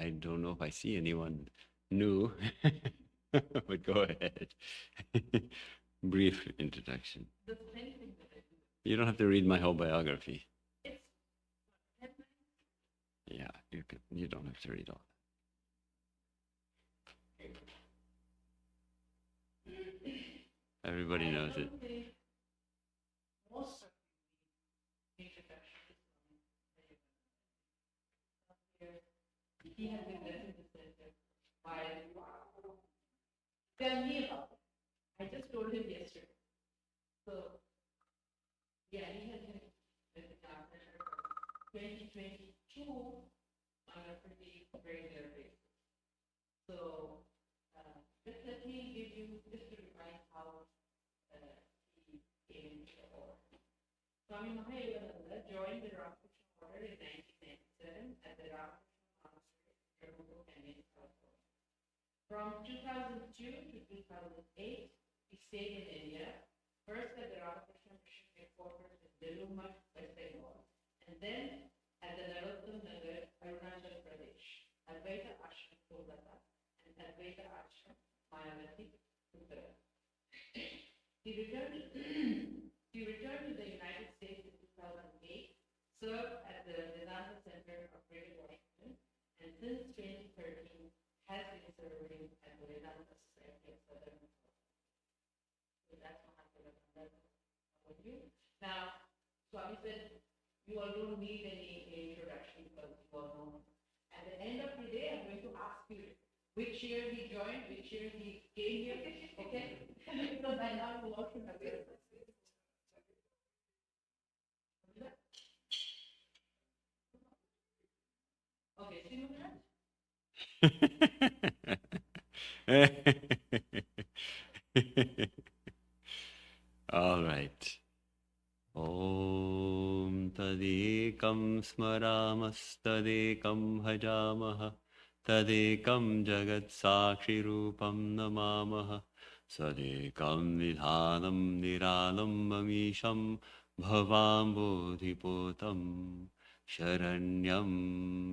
I don't know if I see anyone new, but go ahead. Brief introduction. You don't have to read my whole biography. Yeah, you don't have to read all that. Everybody knows it. He has been listening to this while tell me about it. I just told him yesterday. So yeah, he has been with the doctor 2022 on a pretty regular basis. So just let me give you just to remind how he came into the order. Swami Mahayogananda joined the Ramakrishna order in 1997 at the Ramakrishna From 2002 to 2008, he stayed in India, first at the Ramakrishna Mission headquarters in Diluma, West Bengal, and then at the Narottam Nagar, Arunachal Pradesh, Advaita Ashram, Kolkata, and Advaita Ashram, Mayavati, Uttara. He returned to the United States in 2008, served at the Vedanta Center of Greater Washington, and since 2013 has been serving at the Vedanta Society of Southern California. So that's Mahayogananda for you. Now, Swami said, you all don't need any introduction because you all know. At the end of the day, I'm going to ask you which year he joined, which year he came here, okay? So by now you all should have it. Okay, so you know that? All right. Om tadekam smaramas bhajamaha tadekam jagat sakshi rupam namamaha sadekam vidhanam niralam mamisham bhavam bodhipotam sharanyam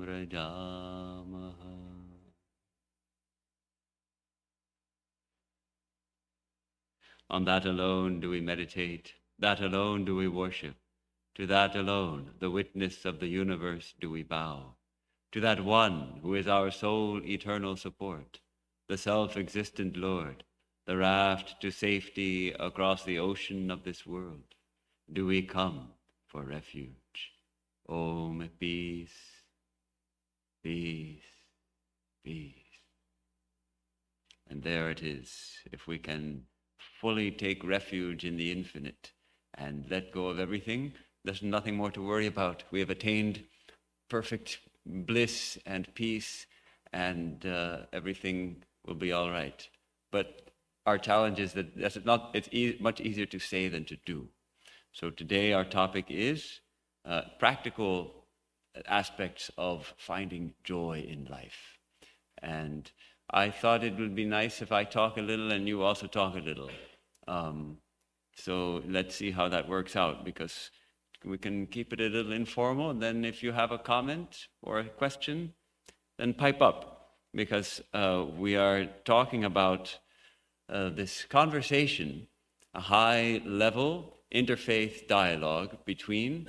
rajamaha. On that alone do we meditate, that alone do we worship, to that alone, the witness of the universe, do we bow, to that one who is our sole eternal support, the self-existent Lord, the raft to safety across the ocean of this world, do we come for refuge. Om, peace, peace, peace. And there it is, if we can fully take refuge in the infinite and let go of everything, there's nothing more to worry about. We have attained perfect bliss and peace, and everything will be all right. But our challenge is that it's much easier to say than to do. So today our topic is practical aspects of finding joy in life. And I thought it would be nice if I talk a little and you also talk a little. So let's see how that works out, because we can keep it a little informal. And then if you have a comment or a question, then pipe up, because we are talking about this conversation, a high-level interfaith dialogue between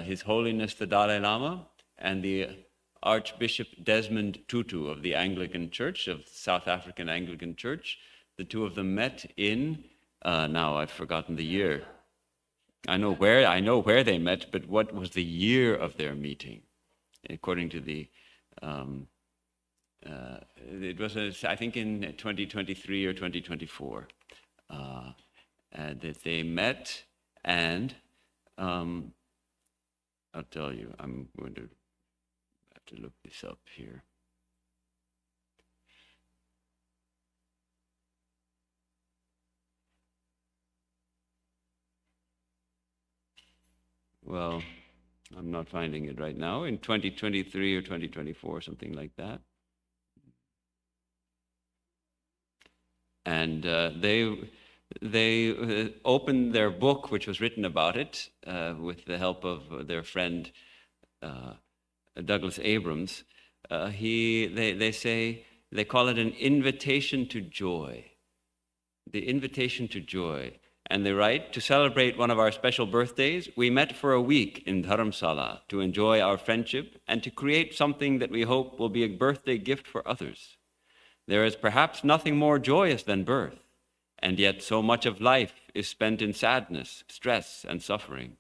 His Holiness the Dalai Lama and the Archbishop Desmond Tutu of the Anglican Church, of South African Anglican Church. The two of them met in, now I've forgotten the year. I know where they met, but what was the year of their meeting? According to the, it was, I think, in 2023 or 2024, that they met, and I'll tell you, I'm going to have to look this up here. Well, I'm not finding it right now. In 2023 or 2024, something like that. And they opened their book, which was written about it, with the help of their friend Douglas Abrams. they say, they call it an invitation to joy. The invitation to joy. And they write, to celebrate one of our special birthdays, we met for a week in Dharamsala to enjoy our friendship and to create something that we hope will be a birthday gift for others. There is perhaps nothing more joyous than birth, and yet so much of life is spent in sadness, stress, and suffering.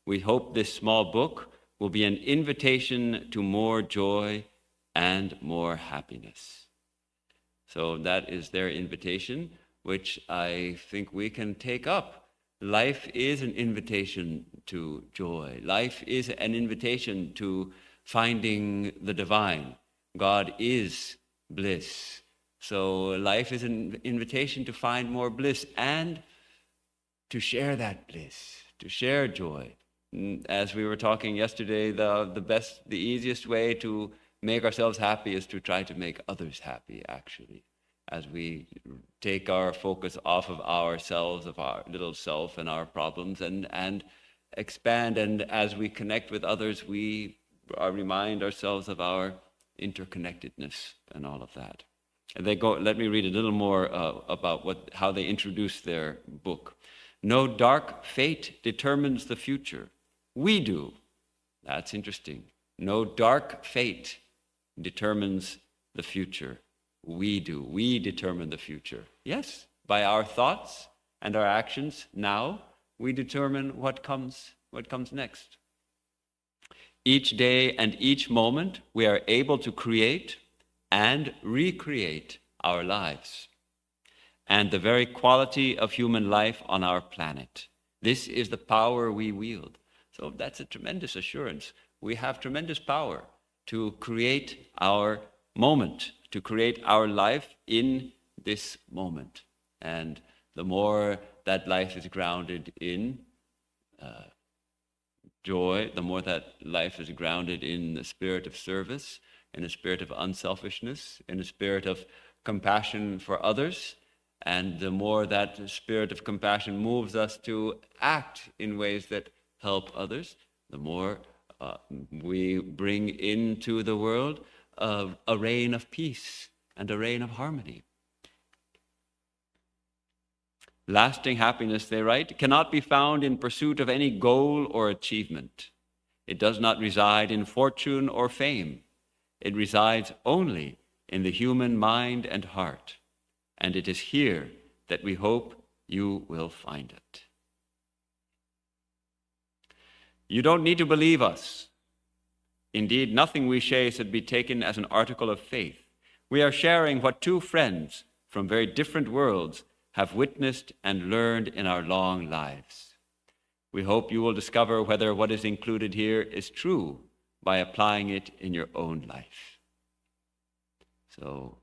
We hope this small book will be an invitation to more joy and more happiness. So that is their invitation, which I think we can take up. Life is an invitation to joy. Life is an invitation to finding the divine. God is bliss. So life is an invitation to find more bliss and to share that bliss, to share joy. As we were talking yesterday, the easiest way to make ourselves happy is to try to make others happy, actually. As we take our focus off of ourselves, of our little self and our problems, and expand, and as we connect with others, we remind ourselves of our interconnectedness and all of that. And they go, let me read a little more about how they introduce their book. No dark fate determines the future. We do. That's interesting. No dark fate determines the future. We do. We determine the future. Yes, by our thoughts and our actions now, we determine what comes next. Each day and each moment, we are able to create and recreate our lives and the very quality of human life on our planet. This is the power we wield. So that's a tremendous assurance. We have tremendous power to create our moment, to create our life in this moment. And the more that life is grounded in joy, the more that life is grounded in the spirit of service, in a spirit of unselfishness, in a spirit of compassion for others, and the more that spirit of compassion moves us to act in ways that help others, the more we bring into the world a reign of peace and a reign of harmony. Lasting happiness, they write, cannot be found in pursuit of any goal or achievement. It does not reside in fortune or fame. It resides only in the human mind and heart, and it is here that we hope you will find it. You don't need to believe us. Indeed, nothing we say should be taken as an article of faith. We are sharing what two friends from very different worlds have witnessed and learned in our long lives. We hope you will discover whether what is included here is true by applying it in your own life. So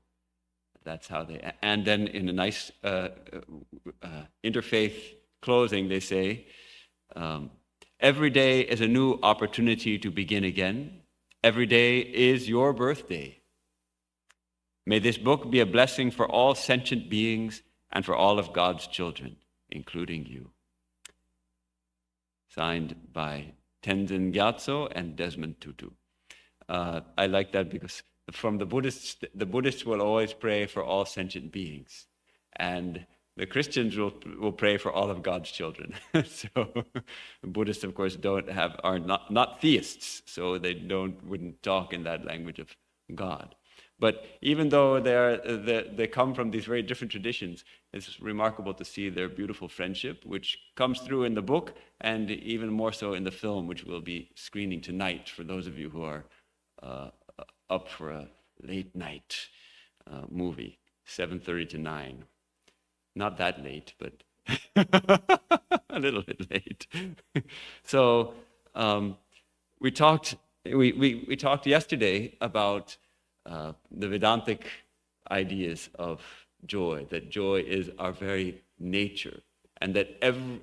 that's how they, and then in a nice interfaith closing, they say, every day is a new opportunity to begin again. Every day is your birthday. May this book be a blessing for all sentient beings and for all of God's children, including you. Signed by Tenzin Gyatso and Desmond Tutu. I like that because from the Buddhists will always pray for all sentient beings, and the Christians will pray for all of God's children. So Buddhists, of course, are not theists, so they wouldn't talk in that language of God. But even though they come from these very different traditions, it's remarkable to see their beautiful friendship, which comes through in the book and even more so in the film, which we'll be screening tonight for those of you who are up for a late night movie, 7:30 to 9. Not that late, but a little bit late. So we talked yesterday about the Vedantic ideas of joy, that joy is our very nature, and that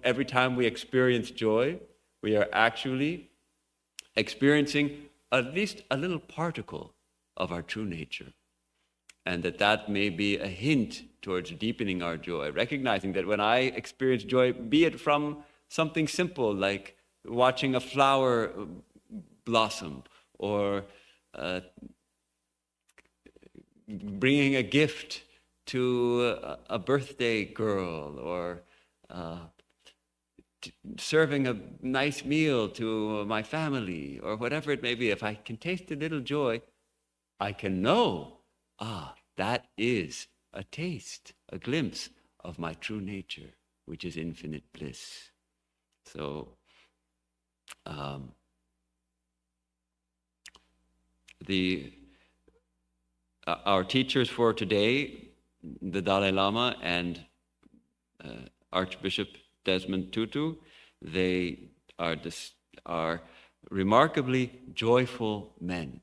every time we experience joy, we are actually experiencing at least a little particle of our true nature, and that may be a hint towards deepening our joy, recognizing that when I experience joy, be it from something simple like watching a flower blossom, or bringing a gift to a birthday girl, or serving a nice meal to my family, or whatever it may be, if I can taste a little joy, I can know, that is a taste, a glimpse of my true nature, which is infinite bliss. So, our teachers for today, the Dalai Lama and Archbishop Desmond Tutu, they are remarkably joyful men,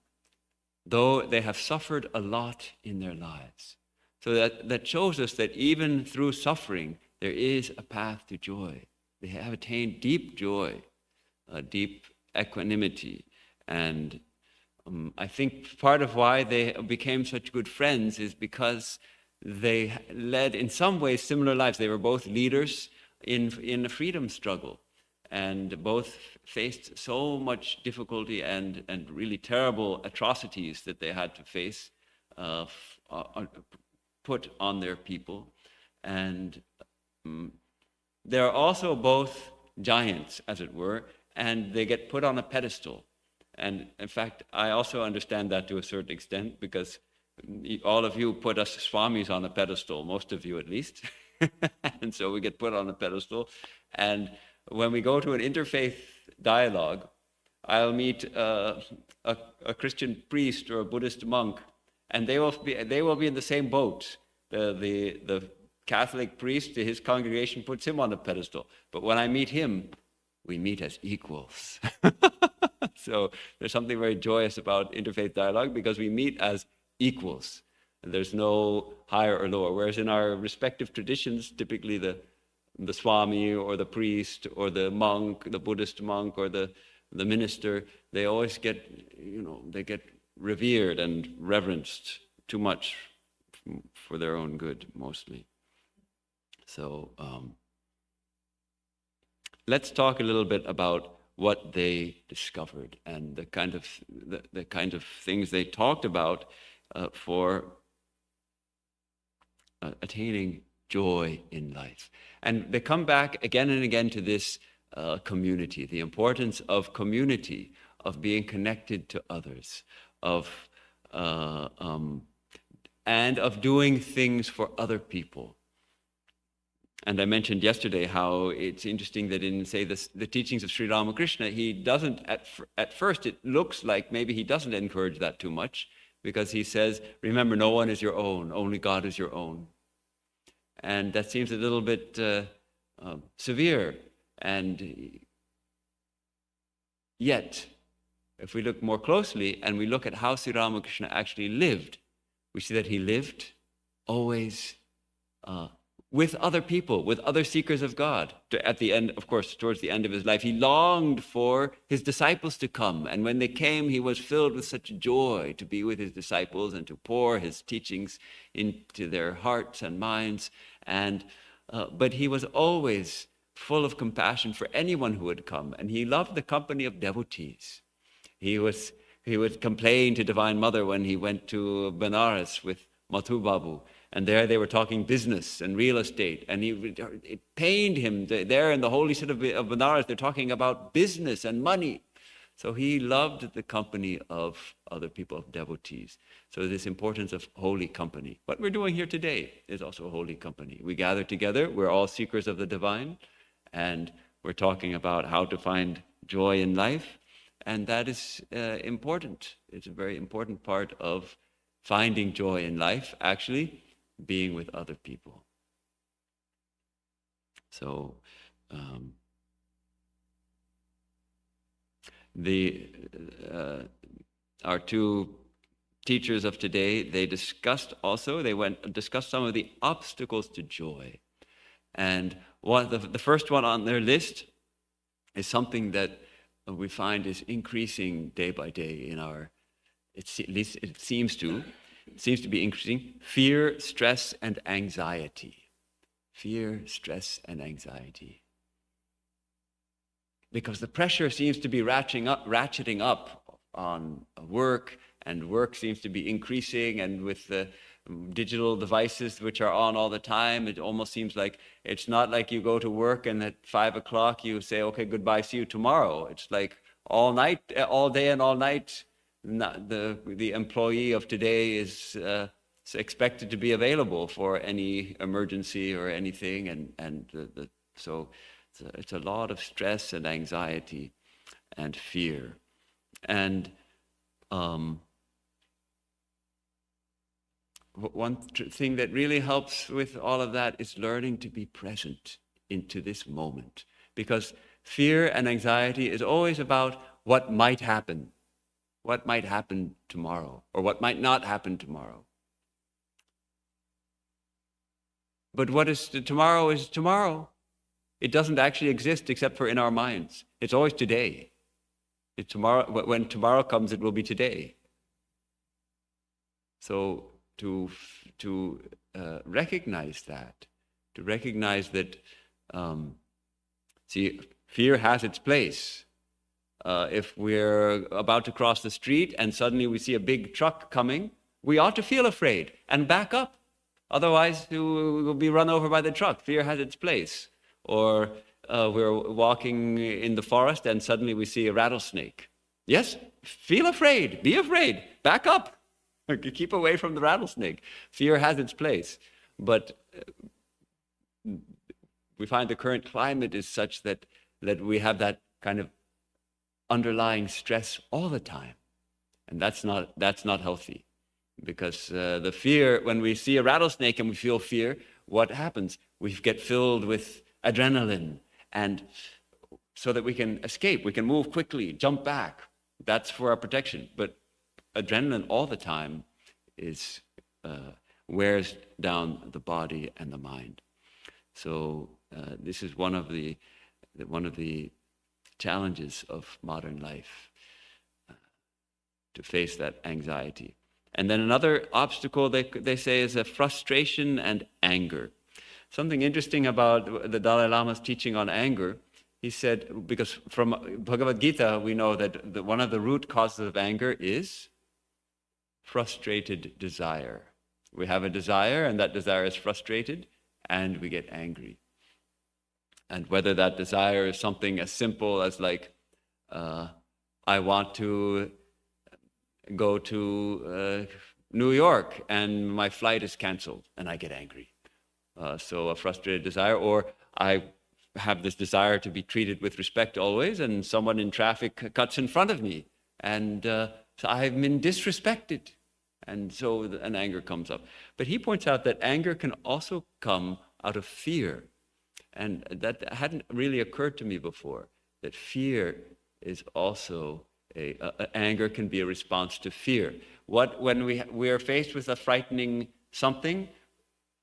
though they have suffered a lot in their lives. So that shows us that even through suffering, there is a path to joy. They have attained deep joy, deep equanimity. And I think part of why they became such good friends is because they led, in some ways, similar lives. They were both leaders in a freedom struggle, and both faced so much difficulty and really terrible atrocities that they had to face, put on their people. And they're also both giants, as it were, and they get put on a pedestal. And in fact, I also understand that to a certain extent, because all of you put us Swamis on a pedestal, most of you at least. And so we get put on a pedestal. And when we go to an interfaith dialogue, I'll meet a Christian priest or a Buddhist monk, and they will be in the same boat. The Catholic priest, his congregation puts him on a pedestal. But when I meet him, we meet as equals. So there's something very joyous about interfaith dialogue, because we meet as equals. And there's no higher or lower. Whereas in our respective traditions, typically the Swami or the priest or the monk, the Buddhist monk or the minister, they always get, they get revered and reverenced too much for their own good, mostly. So let's talk a little bit about what they discovered and the kind of things they talked about for attaining joy in life. And they come back again and again to this community, the importance of community, of being connected to others, and of doing things for other people. And I mentioned yesterday how it's interesting that in, say, the teachings of Sri Ramakrishna, he doesn't, at first it looks like maybe he doesn't encourage that too much, because he says, remember, no one is your own, only God is your own. And that seems a little bit severe. And yet, if we look more closely and we look at how Sri Ramakrishna actually lived, we see that he lived always with other people, with other seekers of God. At the end, of course, towards the end of his life, he longed for his disciples to come. And when they came, he was filled with such joy to be with his disciples and to pour his teachings into their hearts and minds. But he was always full of compassion for anyone who would come. And he loved the company of devotees. He would complain to Divine Mother when he went to Benares with Madhu Babu. And there they were talking business and real estate. And it pained him. There in the holy city of Benares, they're talking about business and money. So he loved the company of other people, of devotees. So this importance of holy company. What we're doing here today is also a holy company. We gather together. We're all seekers of the divine. And we're talking about how to find joy in life. And that is important. It's a very important part of finding joy in life, actually, being with other people. So our two teachers of today, they discussed some of the obstacles to joy. And the first one on their list is something that we find is increasing day by day in at least it seems to be increasing: fear, stress, and anxiety. Fear, stress, and anxiety. Because the pressure seems to be ratcheting up on work and work seems to be increasing, and with the digital devices which are on all the time, it almost seems like it's not like you go to work and at 5 o'clock you say, okay, goodbye, see you tomorrow. It's like all night, all day and all night. The employee of today is expected to be available for any emergency or anything, and so it's a lot of stress and anxiety and fear. And one thing that really helps with all of that is learning to be present into this moment, because fear and anxiety is always about what might happen tomorrow, or what might not happen tomorrow. But what is tomorrow is tomorrow. It doesn't actually exist except for in our minds. It's always today. It's tomorrow. When tomorrow comes, it will be today. So to recognize that, see, fear has its place. If we're about to cross the street and suddenly we see a big truck coming, we ought to feel afraid and back up. Otherwise, we'll be run over by the truck. Fear has its place. Or we're walking in the forest and suddenly we see a rattlesnake. Yes, feel afraid, be afraid, back up. Keep away from the rattlesnake. Fear has its place. But we find the current climate is such that we have that kind of underlying stress all the time. And that's not healthy. Because the fear, when we see a rattlesnake and we feel fear, what happens? We get filled with adrenaline, and so that we can escape, we can move quickly, jump back. That's for our protection. But adrenaline all the time wears down the body and the mind. So this is one of the challenges of modern life, to face that anxiety. And then another obstacle they say is a frustration and anger. Something interesting about the Dalai Lama's teaching on anger, he said, because from Bhagavad Gita we know that one of the root causes of anger is frustrated desire. We have a desire and that desire is frustrated and we get angry. And whether that desire is something as simple as like, I want to go to New York and my flight is canceled and I get angry. So a frustrated desire, or I have this desire to be treated with respect always, and someone in traffic cuts in front of me, and so I've been disrespected, and so an anger comes up. But he points out that anger can also come out of fear, and that hadn't really occurred to me before, that fear is also anger can be a response to fear. When we are faced with a frightening something,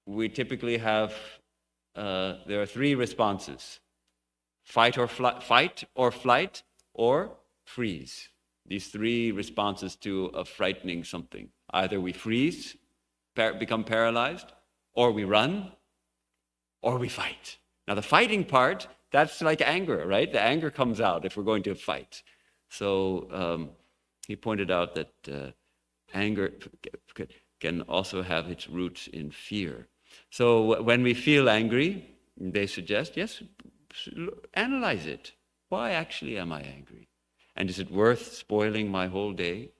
we typically have, there are three responses: fight or flight, or freeze. These three responses to a frightening something. Either we freeze, become paralyzed, or we run, or we fight. Now the fighting part, that's like anger, right? The anger comes out if we're going to fight. So he pointed out that anger can also have its roots in fear. So when we feel angry, they suggest, yes, analyze it. Why actually am I angry? And is it worth spoiling my whole day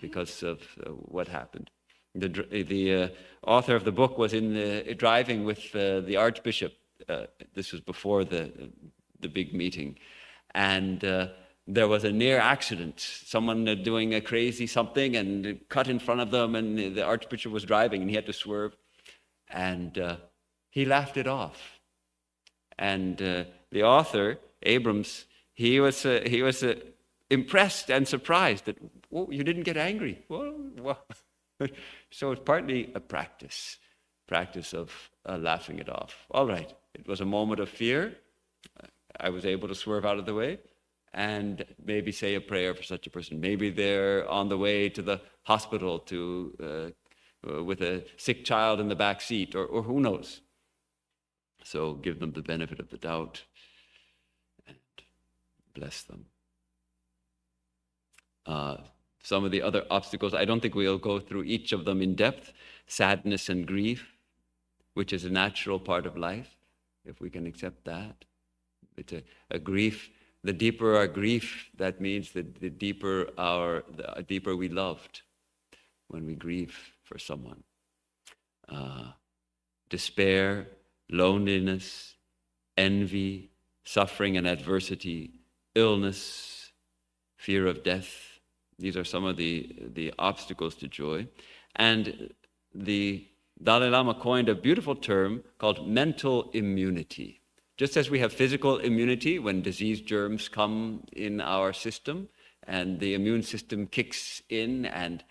because of what happened? The author of the book was driving with the Archbishop. This was before the big meeting. And there was a near accident. Someone doing a crazy something and cut in front of them, and the Archbishop was driving and he had to swerve. And he laughed it off. And the author, Abrams, he was impressed and surprised that, oh, you didn't get angry. Well. So it's partly a practice of laughing it off. All right, it was a moment of fear. I was able to swerve out of the way and maybe say a prayer for such a person. Maybe they're on the way to the hospital with a sick child in the back seat, or who knows. So give them the benefit of the doubt and bless them. some of the other obstacles. I don't think we'll go through each of them in depth. Sadness and grief, which is a natural part of life, if we can accept that. It's a grief. The deeper our grief, that means that the deeper we loved when we grieve for someone. Despair, loneliness, envy, suffering and adversity, illness, fear of death. These are some of the obstacles to joy. And the Dalai Lama coined a beautiful term called mental immunity. Just as we have physical immunity when disease germs come in our system and the immune system kicks in and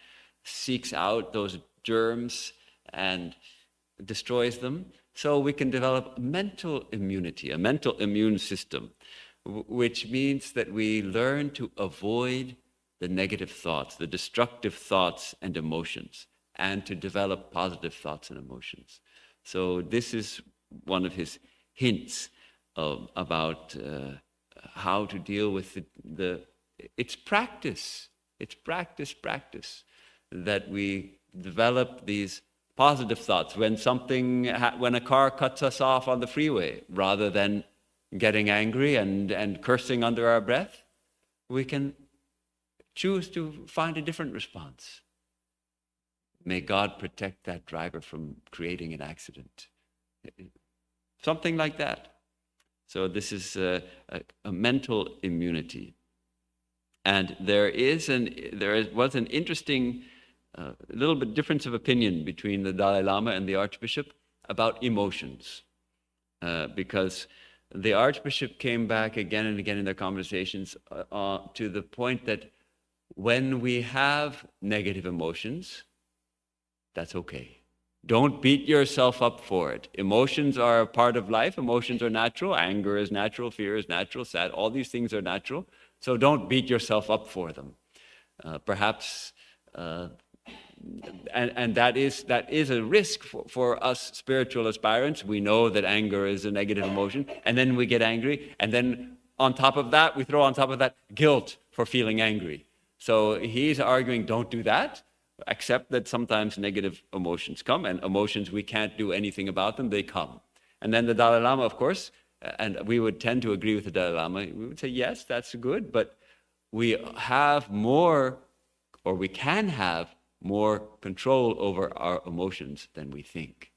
seeks out those germs and destroys them, so we can develop mental immunity, a mental immune system, which means that we learn to avoid the negative thoughts, the destructive thoughts and emotions, and to develop positive thoughts and emotions. So this is one of his hints about how to deal with it's practice, that we develop these positive thoughts when a car cuts us off on the freeway. Rather than getting angry and cursing under our breath, we can choose to find a different response. May God protect that driver from creating an accident. Something like that. So this is a mental immunity. And there was an interesting little bit difference of opinion between the Dalai Lama and the Archbishop about emotions. Because the Archbishop came back again and again in their conversations to the point that when we have negative emotions, that's okay. Don't beat yourself up for it. Emotions are a part of life. Emotions are natural. Anger is natural. Fear is natural. Sad. All these things are natural. So don't beat yourself up for them. Perhaps, and that is a risk for us spiritual aspirants. We know that anger is a negative emotion, and then we get angry, and then on top of that, we throw on top of that guilt for feeling angry. So he's arguing, don't do that. Accept that sometimes negative emotions come, and emotions, we can't do anything about them, they come. And then the Dalai Lama, of course, and we would tend to agree with the Dalai Lama, we would say, yes, that's good, but we have more, or we can have more control over our emotions than we think.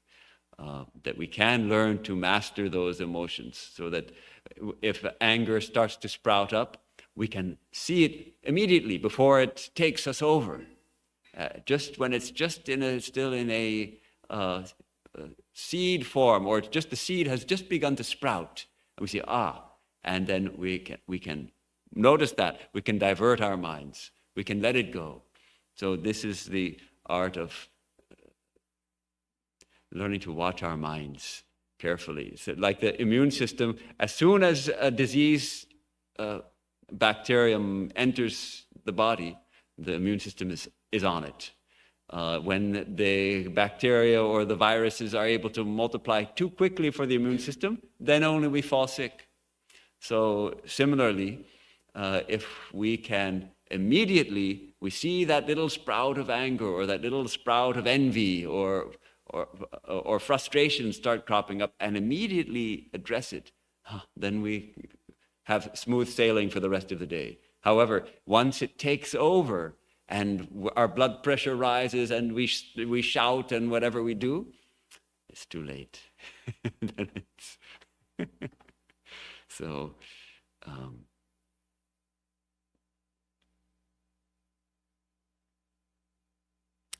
That we can learn to master those emotions, so that if anger starts to sprout up, we can see it immediately before it takes us over. Just when it's still in a seed form, or just the seed has just begun to sprout, and we see, and then we can notice that, we can divert our minds, we can let it go. So this is the art of learning to watch our minds carefully. So like the immune system, as soon as a disease bacterium enters the body, the immune system is on it. When the bacteria or the viruses are able to multiply too quickly for the immune system, then only we fall sick. So similarly, if we can immediately, we see that little sprout of anger or that little sprout of envy or frustration start cropping up, and immediately address it, then we have smooth sailing for the rest of the day. However, once it takes over and our blood pressure rises and we shout and whatever we do, it's too late. So,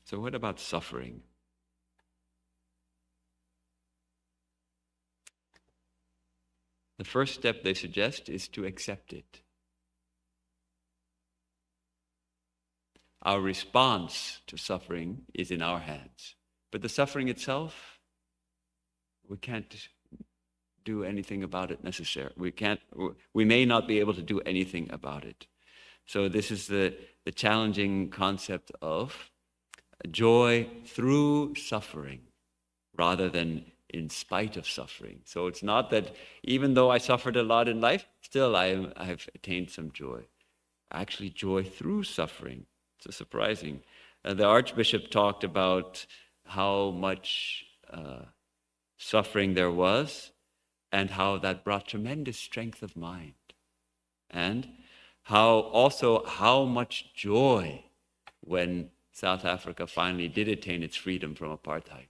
so what about suffering? The first step they suggest is to accept it. Our response to suffering is in our hands. But the suffering itself, we can't do anything about it necessarily. We may not be able to do anything about it. So this is the challenging concept of joy through suffering rather than in spite of suffering. So it's not that even though I suffered a lot in life, still I have attained some joy. Actually, joy through suffering. It's surprising. The Archbishop talked about how much suffering there was and how that brought tremendous strength of mind. And how much joy when South Africa finally did attain its freedom from apartheid.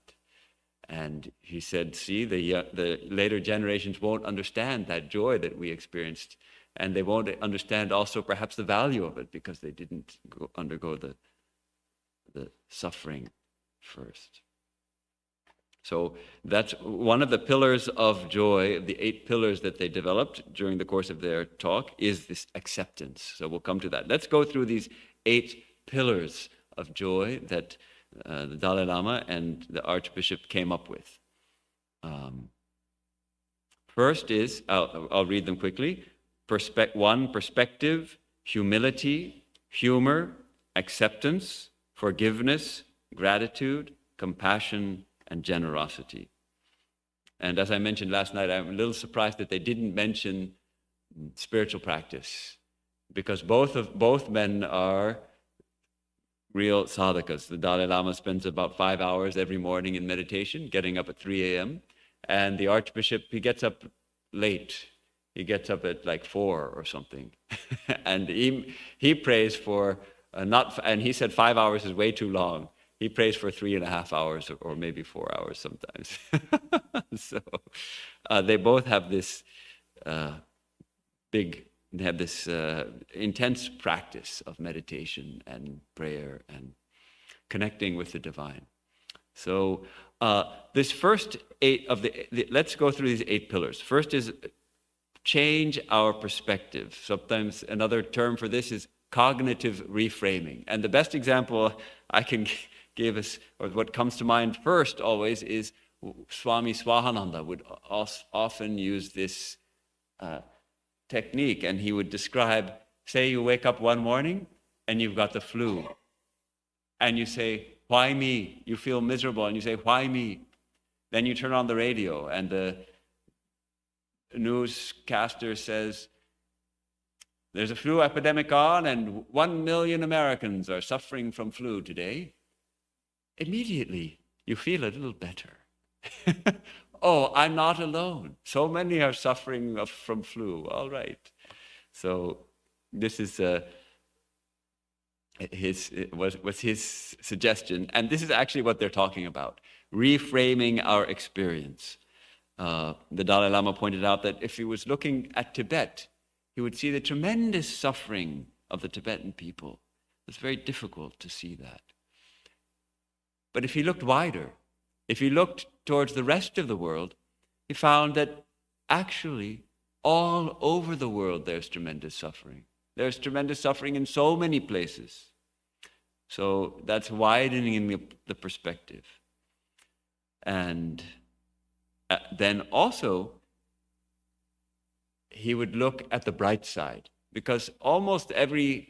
And he said, see, the later generations won't understand that joy that we experienced, and they won't understand also perhaps the value of it because they didn't undergo the suffering first. So that's one of the pillars of joy, the 8 pillars that they developed during the course of their talk, is this acceptance. So we'll come to that. Let's go through these 8 pillars of joy that the Dalai Lama and the Archbishop came up with. First is, I'll read them quickly. 1, perspective, humility, humor, acceptance, forgiveness, gratitude, compassion, and generosity. And as I mentioned last night, I'm a little surprised that they didn't mention spiritual practice, because both men are real sadhakas. The Dalai Lama spends about 5 hours every morning in meditation, getting up at 3 a.m. And the Archbishop, he gets up late. He gets up at like 4 or something. And he prays for, and he said 5 hours is way too long. He prays for 3.5 hours or maybe 4 hours sometimes. So they both have this intense practice of meditation and prayer and connecting with the divine. So this first 8 of let's go through these 8 pillars. First is change our perspective. Sometimes another term for this is cognitive reframing. And the best example I can give us, or what comes to mind first always, is Swami Mahayogananda would often use this technique, and he would describe, say you wake up one morning and you've got the flu, and you say, why me? You feel miserable, and you say, why me? Then you turn on the radio, and the newscaster says, there's a flu epidemic on, and 1 million Americans are suffering from flu today. Immediately, you feel a little better. Oh, I'm not alone. So many are suffering from flu. All right. So this is was his suggestion, and this is actually what they're talking about: reframing our experience. The Dalai Lama pointed out that if he was looking at Tibet, he would see the tremendous suffering of the Tibetan people. It's very difficult to see that. But if he looked wider, if he looked towards the rest of the world, he found that actually all over the world there's tremendous suffering. There's tremendous suffering in so many places. So that's widening the perspective. And then also, he would look at the bright side, because almost every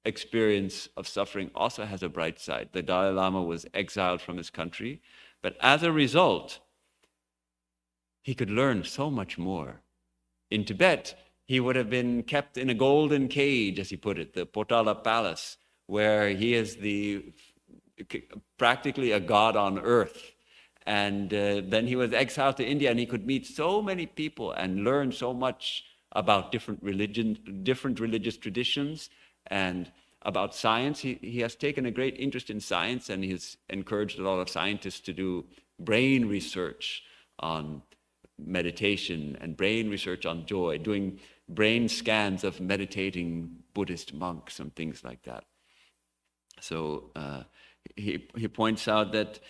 experience of suffering also has a bright side. The Dalai Lama was exiled from his country, but as a result, he could learn so much more. In Tibet, he would have been kept in a golden cage, as he put it, the Potala Palace, where he is practically a god on earth. And then he was exiled to India, and he could meet so many people and learn so much about different religious traditions, and about science. He has taken a great interest in science, and he has encouraged a lot of scientists to do brain research on meditation and brain research on joy, doing brain scans of meditating Buddhist monks and things like that. So he points out that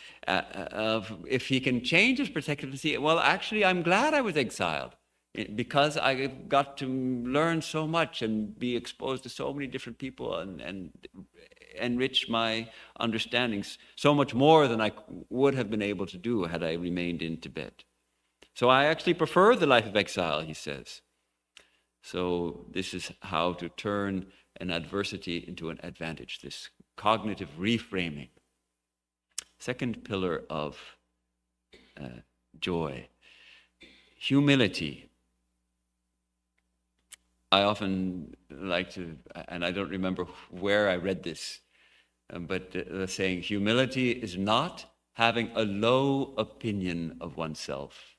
if he can change his perspective and see, well, actually, I'm glad I was exiled, because I got to learn so much and be exposed to so many different people and enrich my understandings so much more than I would have been able to do had I remained in Tibet. So I actually prefer the life of exile, he says. So this is how to turn an adversity into an advantage, this cognitive reframing. Second pillar of joy, humility. I often like to, and I don't remember where I read this, but saying humility is not having a low opinion of oneself.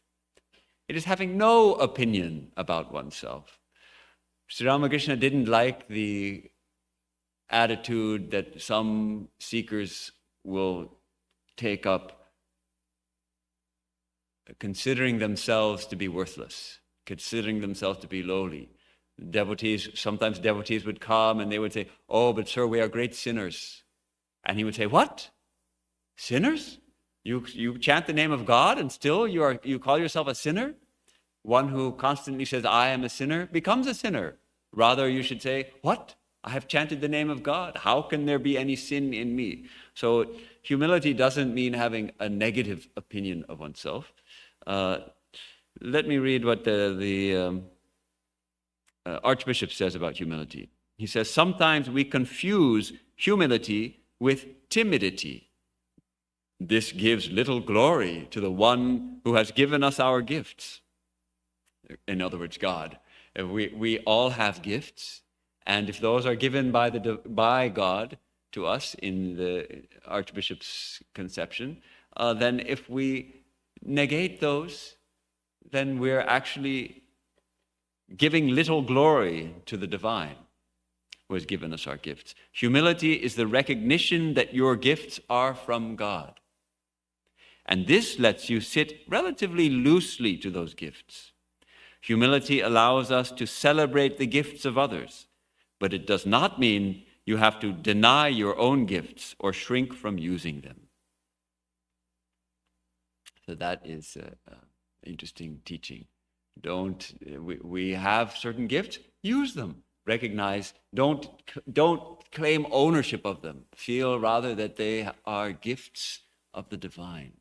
It is having no opinion about oneself. Sri Ramakrishna didn't like the attitude that some seekers will take up, considering themselves to be worthless, considering themselves to be lowly. Sometimes devotees would come and they would say, "Oh, but sir, we are great sinners." And he would say, "What? Sinners? You chant the name of God and still you call yourself a sinner? One who constantly says, 'I am a sinner,' becomes a sinner. Rather, you should say, 'What? I have chanted the name of God. How can there be any sin in me?'" So humility doesn't mean having a negative opinion of oneself. Let me read what the Archbishop says about humility. He says, "Sometimes we confuse humility with timidity. This gives little glory to the one who has given us our gifts." In other words, God. We all have gifts, and if those are given by God to us in the Archbishop's conception, then if we negate those, then we're actually giving little glory to the divine who has given us our gifts. Humility is the recognition that your gifts are from God. And this lets you sit relatively loosely to those gifts. Humility allows us to celebrate the gifts of others, but it does not mean you have to deny your own gifts or shrink from using them. So that is interesting teaching. We have certain gifts, use them. Recognize, don't claim ownership of them. Feel rather that they are gifts of the divine.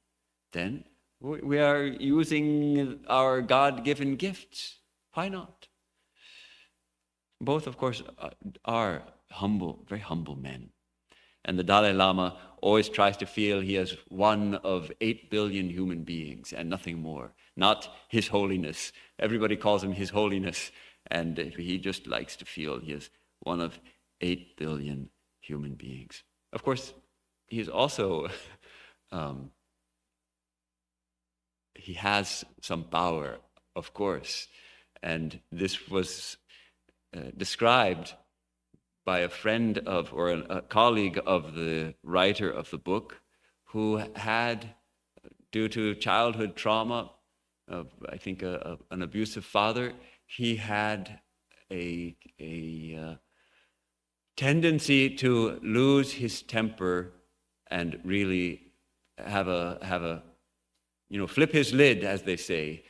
Then we are using our God-given gifts. Why not? Both, of course, are humble, very humble men. And the Dalai Lama always tries to feel he is one of 8 billion human beings and nothing more. Not His Holiness. Everybody calls him His Holiness. And he just likes to feel he is one of 8 billion human beings. Of course, he is also, he has some power, of course. And this was described by a friend of, or a colleague of the writer of the book, who had, due to childhood trauma, I think an abusive father, he had a tendency to lose his temper and really have a flip his lid, as they say.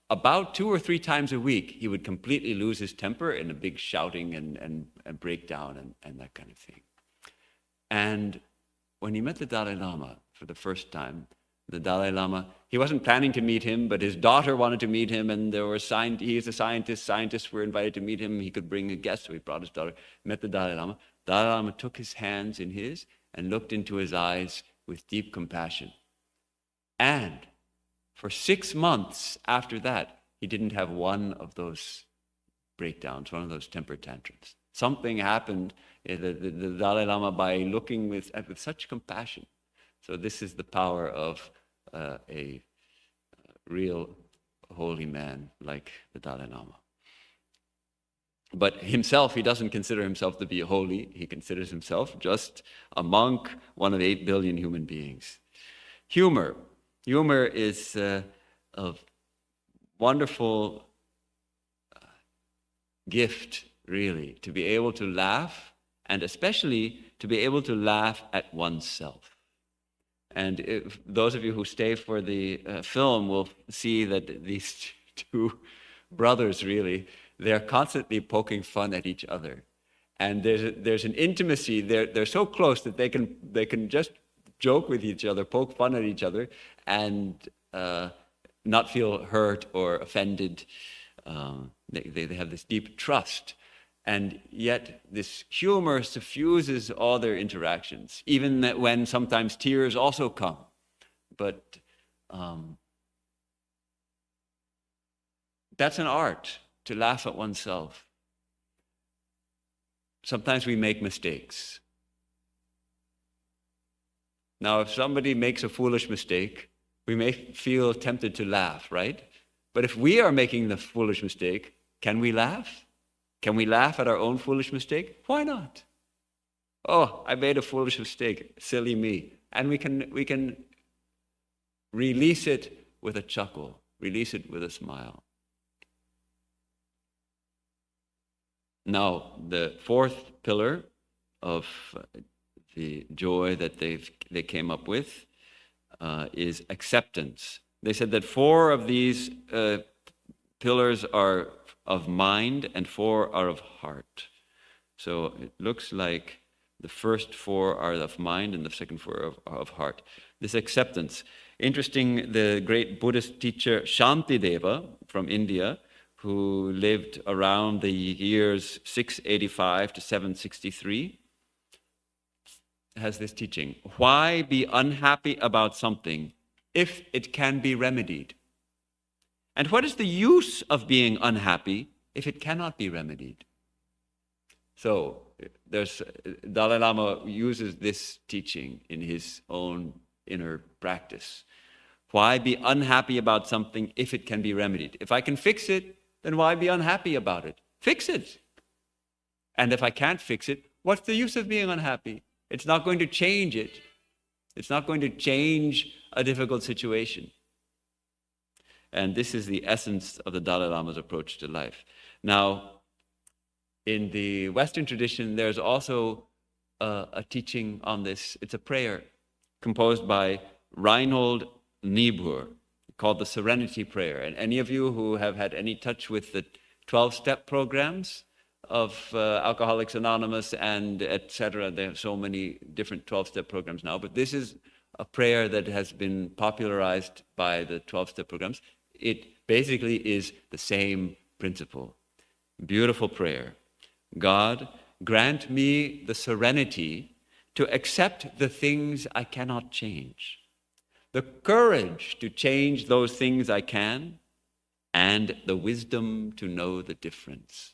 About 2 or 3 times a week, he would completely lose his temper in a big shouting and breakdown and that kind of thing. And when he met the Dalai Lama for the first time, the Dalai Lama, he wasn't planning to meet him, but his daughter wanted to meet him, and he is a scientist. Scientists were invited to meet him. He could bring a guest, so he brought his daughter, met the Dalai Lama. Dalai Lama took his hands in his and looked into his eyes with deep compassion. And for 6 months after that, he didn't have one of those breakdowns, one of those temper tantrums. Something happened, the Dalai Lama, by looking with such compassion. So this is the power of a real holy man like the Dalai Lama. But himself, he doesn't consider himself to be holy. He considers himself just a monk, one of 8 billion human beings. Humor. Humor is a wonderful gift, really, to be able to laugh, and especially to be able to laugh at oneself. And those of you who stay for the film will see that these 2 brothers, really, they're constantly poking fun at each other. And there's an intimacy. They're so close that they can just joke with each other, poke fun at each other, and not feel hurt or offended. They have this deep trust. And yet this humor suffuses all their interactions, even when sometimes tears also come. But that's an art, to laugh at oneself. Sometimes we make mistakes. Now, if somebody makes a foolish mistake, we may feel tempted to laugh, right? But if we are making the foolish mistake, can we laugh? Can we laugh at our own foolish mistake? Why not? Oh, I made a foolish mistake, silly me. And we can release it with a chuckle, release it with a smile. Now, the fourth pillar of the joy that they came up with is acceptance. They said that 4 of these pillars are of mind and 4 are of heart. So it looks like the first 4 are of mind and the second 4 are of heart. This acceptance. Interesting, the great Buddhist teacher Shantideva from India, who lived around the years 685 to 763, has this teaching. Why be unhappy about something if it can be remedied? And what is the use of being unhappy if it cannot be remedied? So Dalai Lama uses this teaching in his own inner practice. Why be unhappy about something if it can be remedied? If I can fix it, then why be unhappy about it? Fix it. And if I can't fix it, what's the use of being unhappy? It's not going to change it. It's not going to change a difficult situation. And this is the essence of the Dalai Lama's approach to life. Now, in the Western tradition, there's also a teaching on this. It's a prayer composed by Reinhold Niebuhr called the Serenity Prayer. And any of you who have had any touch with the 12-step programs of Alcoholics Anonymous and etc., there are so many different 12-step programs now, but this is a prayer that has been popularized by the 12-step programs. It basically is the same principle. Beautiful prayer. God, grant me the serenity to accept the things I cannot change, the courage to change those things I can, and the wisdom to know the difference.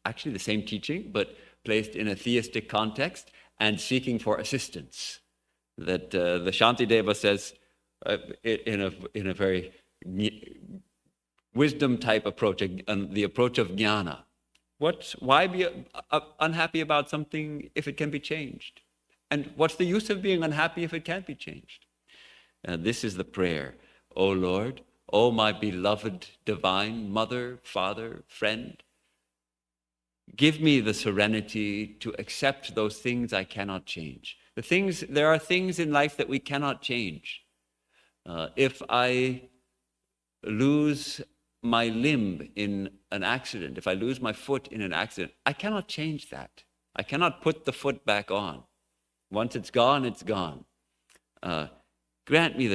Actually, the same teaching, but placed in a theistic context and seeking for assistance. That the Shantideva says in a very wisdom type approach, the approach of jnana. Why be unhappy about something if it can be changed? And what's the use of being unhappy if it can't be changed? This is the prayer. O Lord, O my beloved divine mother, father, friend, give me the serenity to accept those things I cannot change. There are things in life that we cannot change. If I lose my limb in an accident, if I lose my foot in an accident, I cannot change that. I cannot put the foot back on. Once it's gone, it's gone. Grant me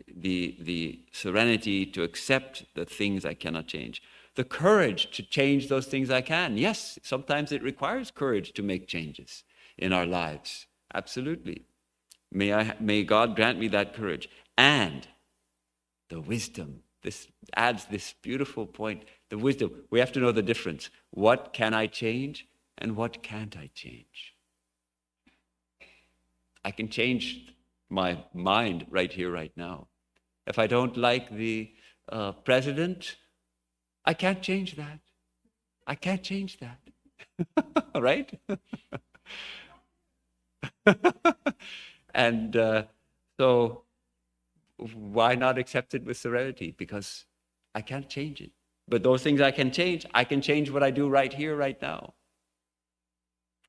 the serenity to accept the things I cannot change. The courage to change those things I can. Yes, sometimes it requires courage to make changes in our lives. Absolutely. May God grant me that courage. And the wisdom. This adds this beautiful point. The wisdom. We have to know the difference. What can I change and what can't I change? I can change my mind right here, right now. If I don't like the president, I can't change that. I can't change that. Right? And so why not accept it with serenity? Because I can't change it. But those things I can change what I do right here, right now.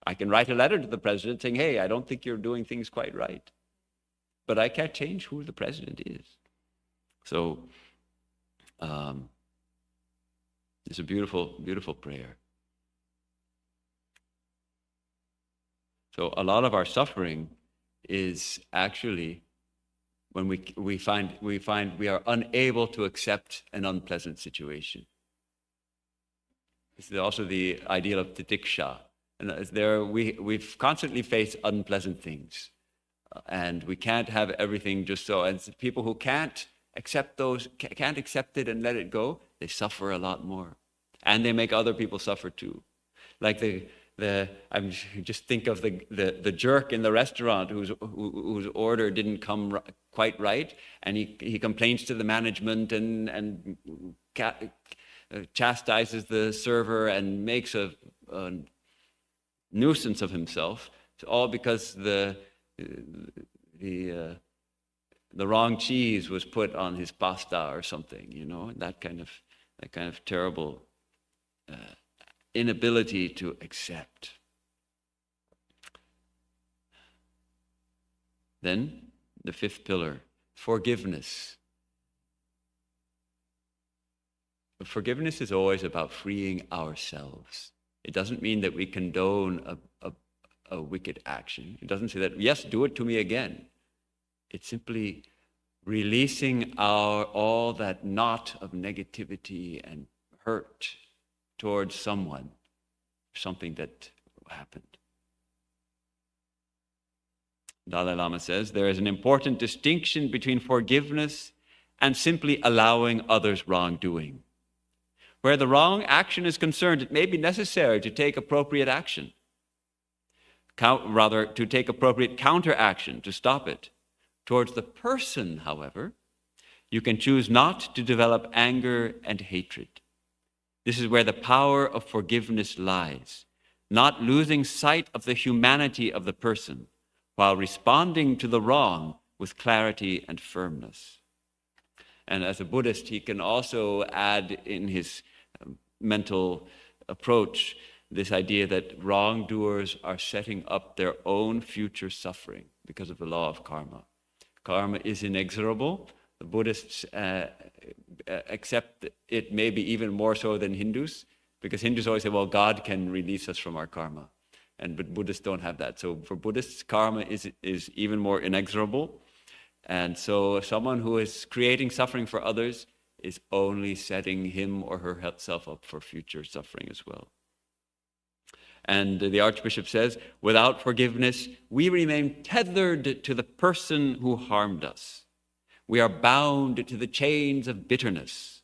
I can write a letter to the president saying, hey, I don't think you're doing things quite right. But I can't change who the president is. So it's a beautiful, beautiful prayer. So a lot of our suffering is actually when we find we are unable to accept an unpleasant situation. This is also the ideal of titiksha. And we've constantly faced unpleasant things. And we can't have everything just so. And people who can't accept it and let it go, they suffer a lot more. And they make other people suffer too. Like just think of the jerk in the restaurant whose order didn't come quite right, and he complains to the management and chastises the server and makes a nuisance of himself. It's all because the wrong cheese was put on his pasta or something, that kind of terrible inability to accept. Then the fifth pillar, forgiveness. Forgiveness is always about freeing ourselves. It doesn't mean that we condone a wicked action. It doesn't say that, yes, do it to me again. It's simply releasing all that knot of negativity and hurt towards someone, something that happened. Dalai Lama says, there is an important distinction between forgiveness and simply allowing others' wrongdoing. Where the wrong action is concerned, it may be necessary to take appropriate action. To take appropriate counteraction to stop it. Towards the person, however, you can choose not to develop anger and hatred. This is where the power of forgiveness lies, not losing sight of the humanity of the person while responding to the wrong with clarity and firmness. And as a Buddhist, he can also add in his mental approach this idea that wrongdoers are setting up their own future suffering because of the law of karma. Karma is inexorable. The Buddhists accept it maybe even more so than Hindus, because Hindus always say, well, God can release us from our karma. But Buddhists don't have that. So for Buddhists, karma is even more inexorable. And so someone who is creating suffering for others is only setting him or herself up for future suffering as well. And the Archbishop says, without forgiveness, we remain tethered to the person who harmed us. We are bound to the chains of bitterness.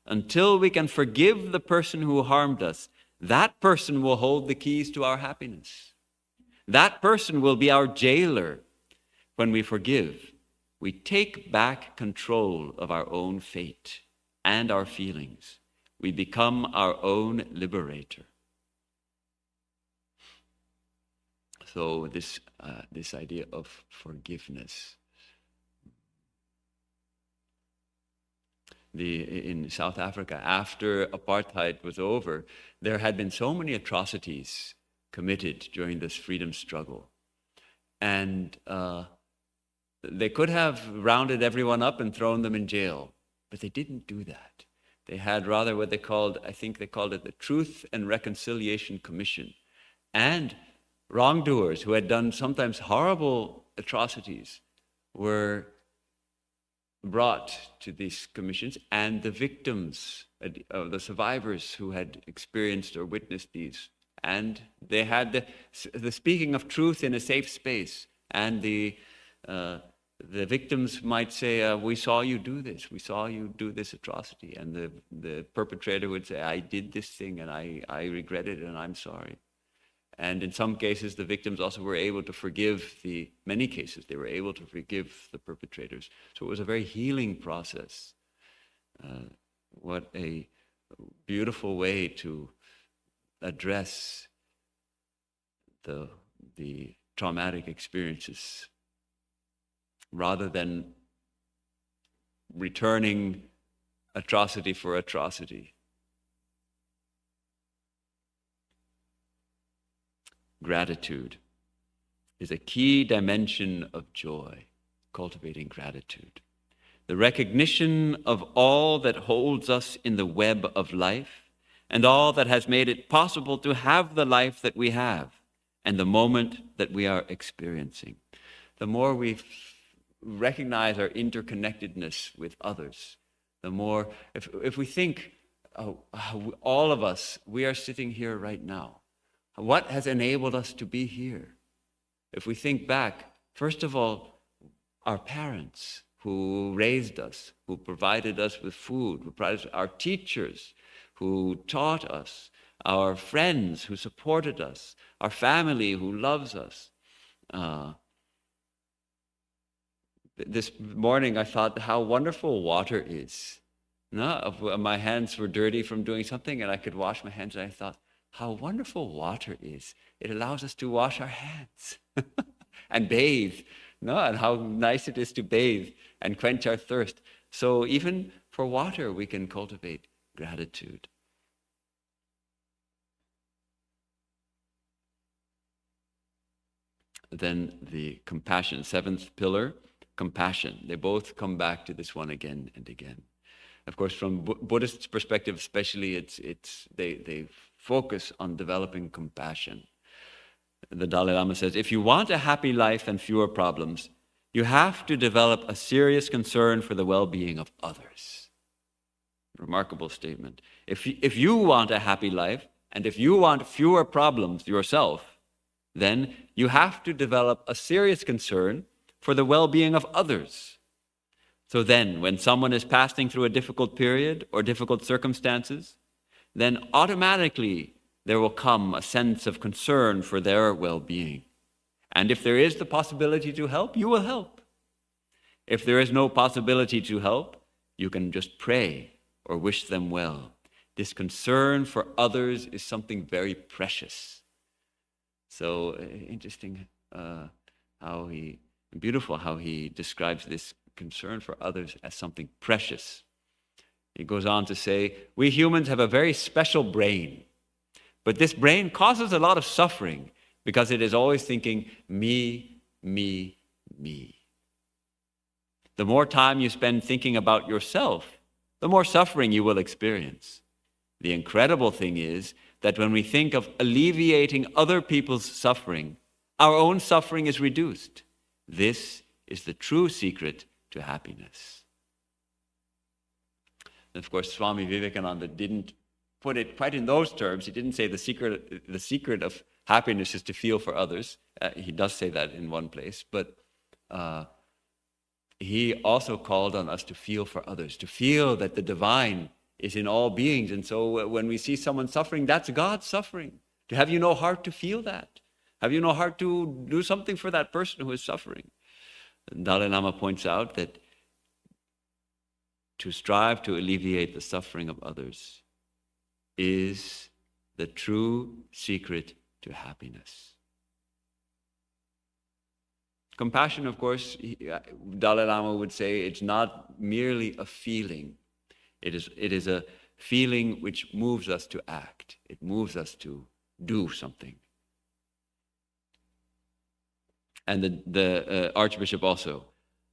Until we can forgive the person who harmed us, that person will hold the keys to our happiness. That person will be our jailer. When we forgive, we take back control of our own fate and our feelings. We become our own liberator. So this idea of forgiveness. In South Africa, after apartheid was over, there had been so many atrocities committed during this freedom struggle. And they could have rounded everyone up and thrown them in jail, but they didn't do that. They had rather what they called, I think they called it the Truth and Reconciliation Commission. And wrongdoers who had done sometimes horrible atrocities were brought to these commissions, and the victims, the survivors who had experienced or witnessed these. And they had the speaking of truth in a safe space. And the victims might say, we saw you do this. We saw you do this atrocity. And the perpetrator would say, I did this thing and I regret it and I'm sorry. And in some cases, the victims also were able to forgive many cases, they were able to forgive the perpetrators. So it was a very healing process. What a beautiful way to address the traumatic experiences, rather than returning atrocity for atrocity. Gratitude is a key dimension of joy, cultivating gratitude. The recognition of all that holds us in the web of life and all that has made it possible to have the life that we have and the moment that we are experiencing. The more we recognize our interconnectedness with others, the more, if we think, all of us, we are sitting here right now. What has enabled us to be here? If we think back, first of all, our parents who raised us, who provided us with food, who provided us, our teachers who taught us, our friends who supported us, our family who loves us. This morning I thought how wonderful water is. No, my hands were dirty from doing something and I could wash my hands, and I thought how wonderful water is. It allows us to wash our hands and bathe. No, and how nice it is to bathe and quench our thirst. So even for water we can cultivate gratitude. Then the compassion, seventh pillar, compassion. They both come back to this one again and again. Of course, from Buddhist perspective especially, they focus on developing compassion. The Dalai Lama says, if you want a happy life and fewer problems, you have to develop a serious concern for the well-being of others. Remarkable statement. If you want a happy life and if you want fewer problems yourself, then you have to develop a serious concern for the well-being of others. So then, when someone is passing through a difficult period or difficult circumstances, then automatically there will come a sense of concern for their well-being. And if there is the possibility to help, you will help. If there is no possibility to help, you can just pray or wish them well. This concern for others is something very precious. So interesting beautiful how he describes this concern for others as something precious. He goes on to say, we humans have a very special brain, but this brain causes a lot of suffering because it is always thinking, me, me, me. The more time you spend thinking about yourself, the more suffering you will experience. The incredible thing is that when we think of alleviating other people's suffering, our own suffering is reduced. This is the true secret to happiness. And of course, Swami Vivekananda didn't put it quite in those terms. He didn't say the secret of happiness is to feel for others. He does say that in one place, but he also called on us to feel for others, to feel that the divine is in all beings. And so when we see someone suffering, that's God's suffering. Have you no heart to feel that? Have you no heart to do something for that person who is suffering? And Dalai Lama points out that to strive to alleviate the suffering of others is the true secret to happiness. Compassion, of course, Dalai Lama would say, it's not merely a feeling. It is a feeling which moves us to act. It moves us to do something. And the Archbishop also,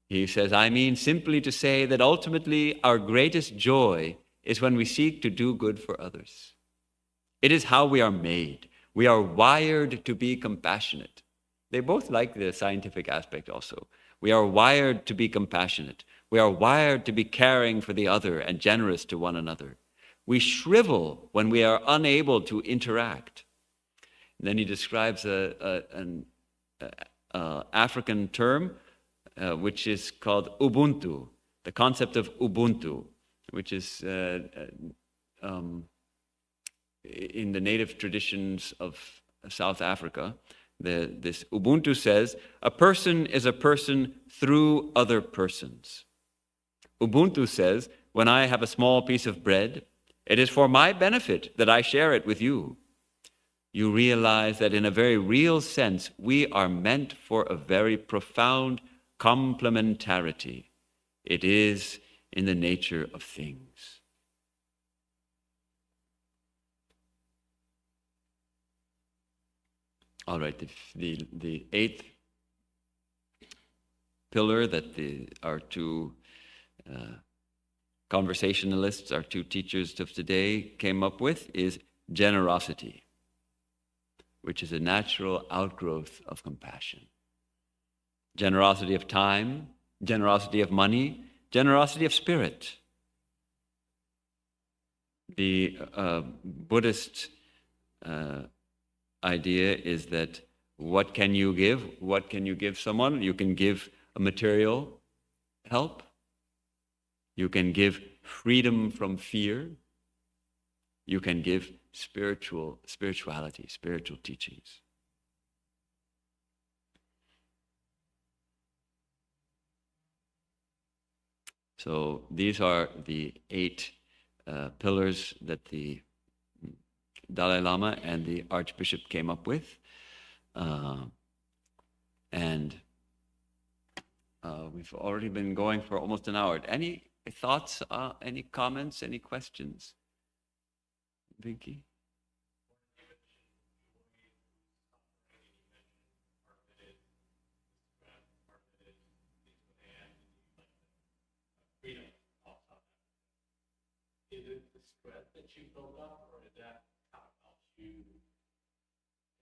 he says, I mean simply to say that ultimately our greatest joy is when we seek to do good for others. It is how we are made. We are wired to be compassionate. They both like the scientific aspect also. We are wired to be compassionate. We are wired to be caring for the other and generous to one another. We shrivel when we are unable to interact. And then he describes an African term which is called Ubuntu, the concept of Ubuntu, which is in the native traditions of South Africa. This Ubuntu says, a person is a person through other persons. Ubuntu says, when I have a small piece of bread, it is for my benefit that I share it with you. You realize that in a very real sense, we are meant for a very profound complementarity. It is in the nature of things. All right, the eighth pillar that our two conversationalists, our two teachers of today came up with is generosity, which is a natural outgrowth of compassion. Generosity of time, generosity of money, generosity of spirit. The Buddhist idea is that what can you give? What can you give someone? You can give a material help. You can give freedom from fear. you can give spirituality, spiritual teachings. So these are the 8 pillars that the Dalai Lama and the Archbishop came up with. And we've already been going for almost an hour. Any thoughts, any comments, any questions? Vicky? Is it the strength that you build up, or is that how it helps you?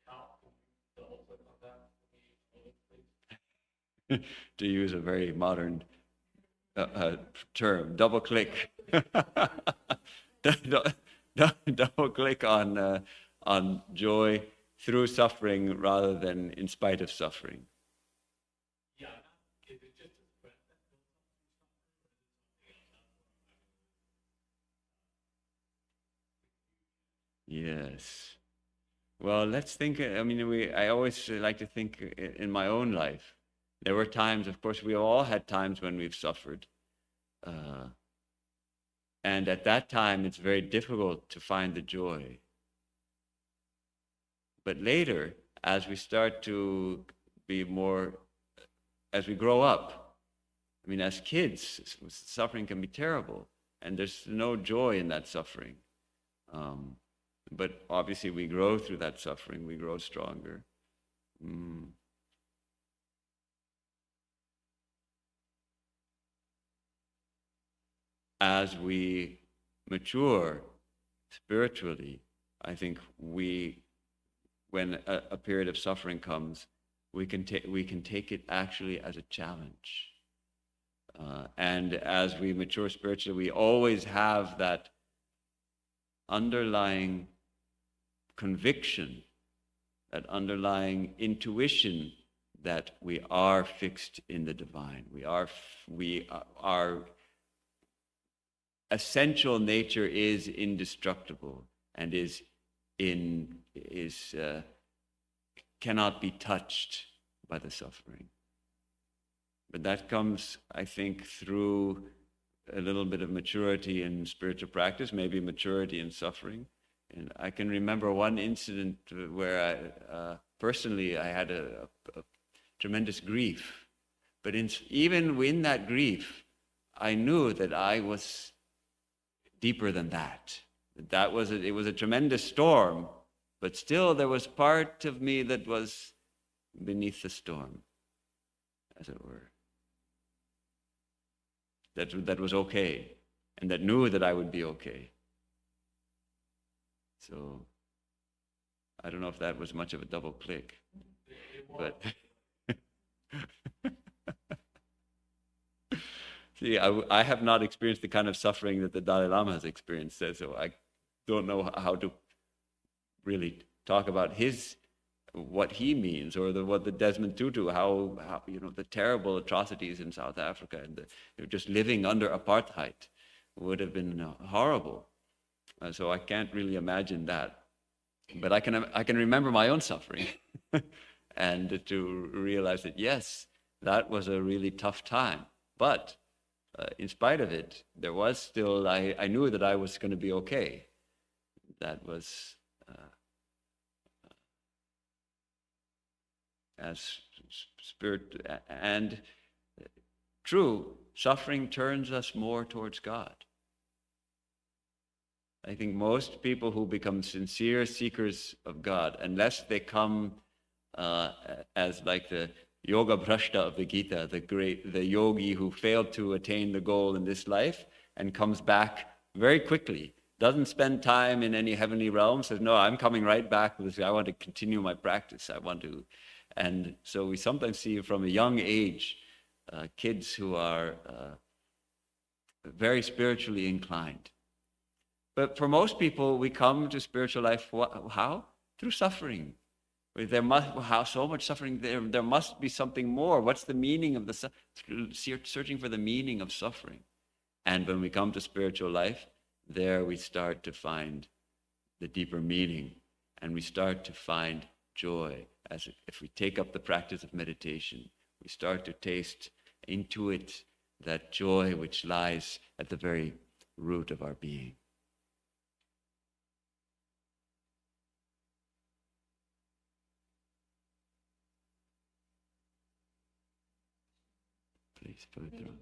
How can you double click on that for me, please? To use a very modern term, double click. Double click on joy through suffering rather than in spite of suffering. Yeah, is it just the strength that builds up through suffering, or is it something else? Yes. Well, let's think. I mean, I always like to think in my own life. There were times, of course, we all had times when we've suffered. And at that time, it's very difficult to find the joy. But later, as we start to be more, as we grow up, I mean, as kids, suffering can be terrible, and there's no joy in that suffering. But obviously, we grow through that suffering, we grow stronger. As we mature spiritually, I think when a period of suffering comes, we can take it actually as a challenge. And as we mature spiritually, we always have that underlying conviction, that underlying intuition that we are fixed in the divine. Our essential nature is indestructible and cannot be touched by the suffering. But that comes, I think, through a little bit of maturity in spiritual practice, maybe maturity in suffering. And I can remember one incident where personally I had a tremendous grief. But even in that grief, I knew that I was deeper than that. It was a tremendous storm, but still there was part of me that was beneath the storm, as it were. That was okay, and that knew that I would be okay. So I don't know if that was much of a double click, but see, I have not experienced the kind of suffering that the Dalai Lama has experienced, so I don't know how to really talk about what he means, or what the Desmond Tutu, how the terrible atrocities in South Africa and just living under apartheid would have been horrible. So I can't really imagine that, but I can remember my own suffering, and to realize that yes, that was a really tough time, but in spite of it, there was still I knew that I was going to be okay. That was as spirit, and true, suffering turns us more towards God. I think most people who become sincere seekers of God, unless they come as like the yoga bhrashta of the Gita, the yogi who failed to attain the goal in this life and comes back very quickly, doesn't spend time in any heavenly realm, says, no, I'm coming right back. I want to continue my practice. And so we sometimes see from a young age, kids who are very spiritually inclined. But for most people, we come to spiritual life, how? Through suffering. So much suffering, there must be something more. What's the meaning of searching for the meaning of suffering? And when we come to spiritual life, there we start to find the deeper meaning, and we start to find joy. As if we take up the practice of meditation, we start to taste, intuit that joy which lies at the very root of our being. Please put it through.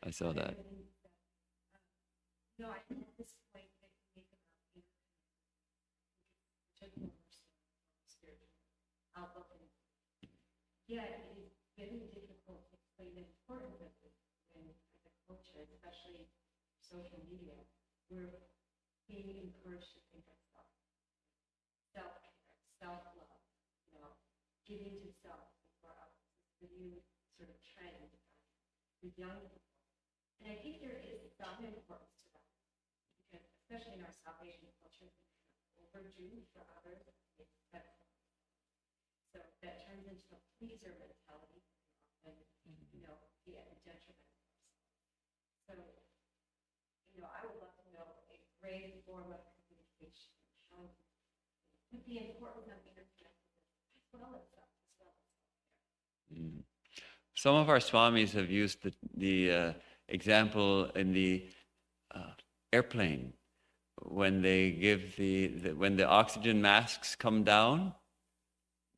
I saw that. No, I think at this point they can make about spiritual outlook. And yeah, it is very difficult to explain the importance of this in the culture, especially social media. We're being encouraged to think of self-care, self-love, giving to self before others. It's the new sort of trend with young people. And I think there is some importance to that, because especially in our South Asian culture, we overdo for others, so that turns into a pleaser mentality, and be at the detriment of ourselves. So, I would love to know a great form of communication, how with the importance of interconnectedness as well as self-care. Some of our swamis have used the example in the airplane when they give when the oxygen masks come down.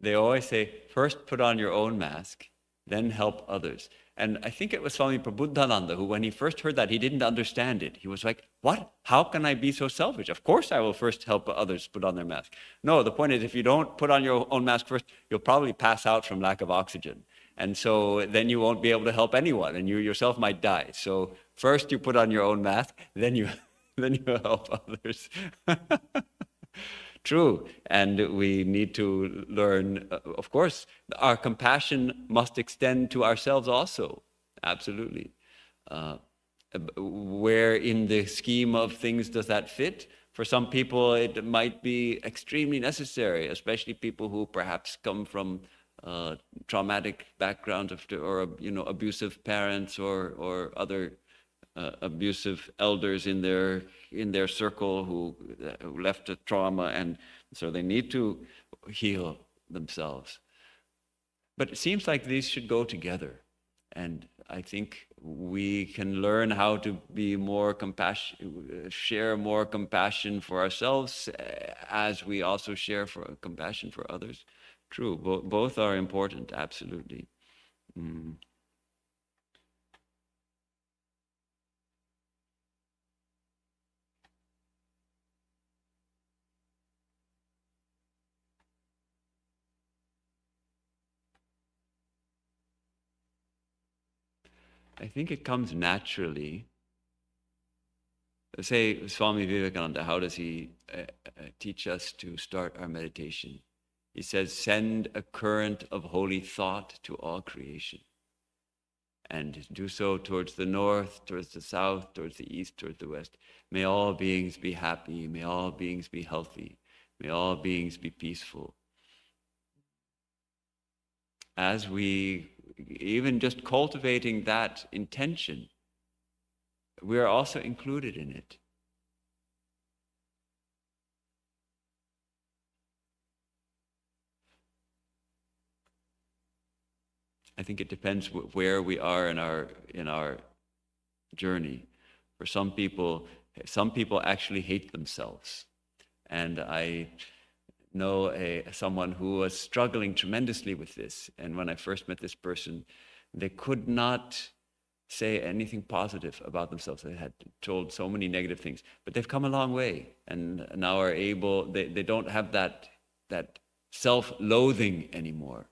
They always say, first put on your own mask, then help others. And I think it was Swami Prabhupada who, when he first heard that, he didn't understand it. He was like, what? How can I be so selfish? Of course I will first help others put on their mask. No, the point is, if you don't put on your own mask first, you'll probably pass out from lack of oxygen. And so then you won't be able to help anyone, and you yourself might die. So first you put on your own mask, then you help others. True, and we need to learn, of course, our compassion must extend to ourselves also, absolutely. Where in the scheme of things does that fit? For some people it might be extremely necessary, especially people who perhaps come from traumatic backgrounds or abusive parents or other abusive elders in their circle who left a trauma, and so they need to heal themselves. But it seems like these should go together, and I think we can learn how to be more share more compassion for ourselves as we also share compassion for others. True, both are important, absolutely. I think it comes naturally. Say, Swami Vivekananda, how does he teach us to start our meditation? He says, send a current of holy thought to all creation. And do so towards the north, towards the south, towards the east, towards the west. May all beings be happy. May all beings be healthy. May all beings be peaceful. As we, even just cultivating that intention, we are also included in it. I think it depends where we are in our journey. For some people actually hate themselves, and I know someone who was struggling tremendously with this. And when I first met this person, they could not say anything positive about themselves. They had told so many negative things, but they've come a long way, and now are able. They don't have that self-loathing anymore.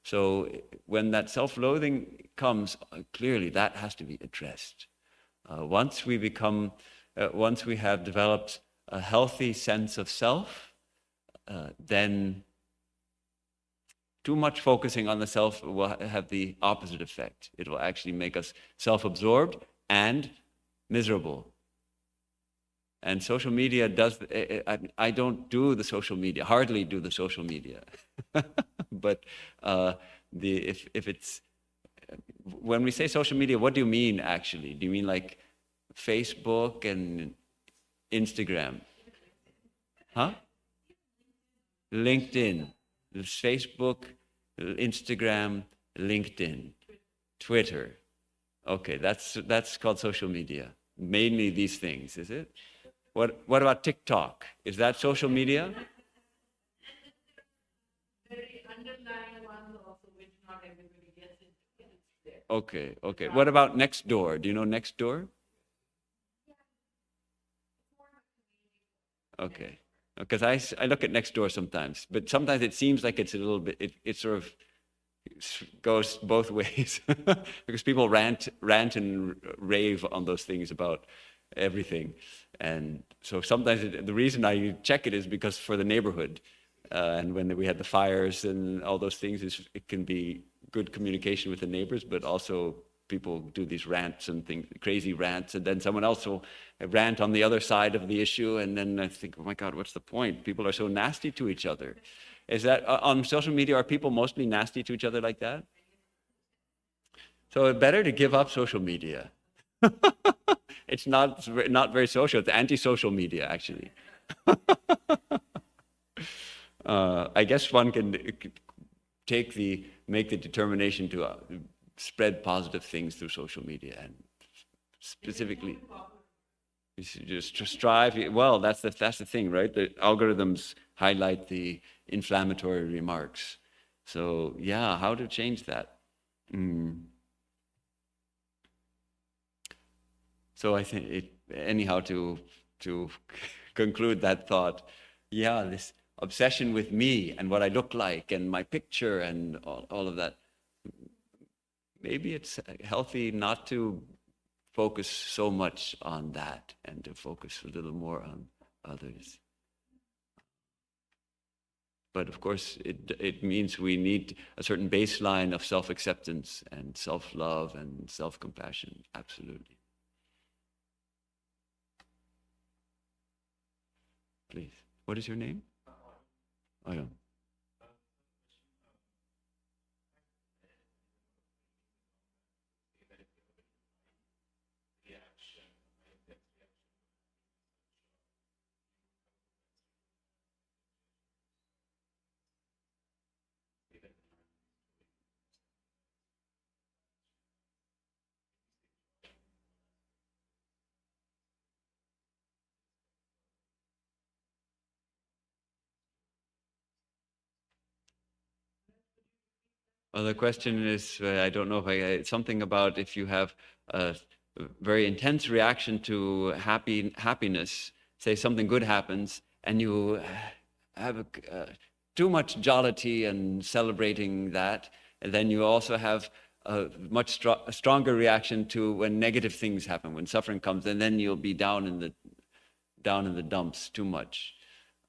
So when that self-loathing comes, clearly that has to be addressed. Once we have developed a healthy sense of self, then too much focusing on the self will have the opposite effect. It will actually make us self-absorbed and miserable. And social media does, I don't do the social media, hardly do the social media. But if it's, when we say social media, what do you mean actually? Do you mean like Facebook and Instagram. Huh? LinkedIn. Facebook, Instagram, LinkedIn, Twitter. Okay, that's called social media. Mainly these things, is it? What about TikTok? Is that social media? Very underlying ones also, which not everybody gets into, and it's there. Okay. What about Nextdoor? Do you know Nextdoor? Okay. Because I look at Nextdoor sometimes, but sometimes it seems like it's a little bit, it sort of goes both ways because people rant and rave on those things about everything. And so sometimes the reason I check it is because for the neighborhood. And when we had the fires and all those things, it can be good communication with the neighbors, but also people do these rants and things, crazy rants, and then someone else will rant on the other side of the issue, and then I think, oh my God, what's the point? People are so nasty to each other. Is that on social media, are people mostly nasty to each other like that? So it's better to give up social media. It's not very social. It's anti-social media, actually. I guess one can make the determination to spread positive things through social media, and specifically, you should just strive. Well, that's the thing, right? The algorithms highlight the inflammatory remarks. So yeah, how to change that? So I think anyhow, to conclude that thought, yeah, this obsession with me and what I look like and my picture and all of that, maybe it's healthy not to focus so much on that and to focus a little more on others. But of course, it means we need a certain baseline of self-acceptance and self-love and self-compassion, absolutely. Please. What is your name? Ayam. Well, the question is, I don't know if it's something about if you have a very intense reaction to happiness, say something good happens, and you have too much jollity and celebrating that, and then you also have a much stronger reaction to when negative things happen, when suffering comes, and then you'll be down in the dumps too much,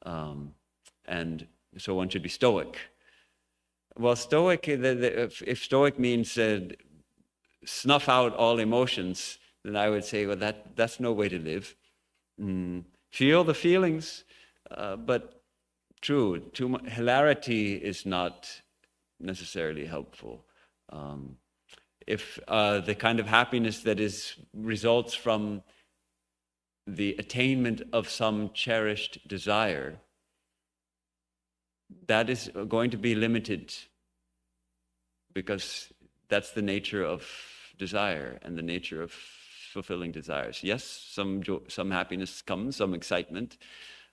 and so one should be stoic. Well, stoic, if stoic means snuff out all emotions, then I would say, well, that's no way to live. Feel the feelings, but true, too much hilarity is not necessarily helpful. If the kind of happiness that results from the attainment of some cherished desire, that is going to be limited because that's the nature of desire and the nature of fulfilling desires. Yes, some happiness comes, some excitement,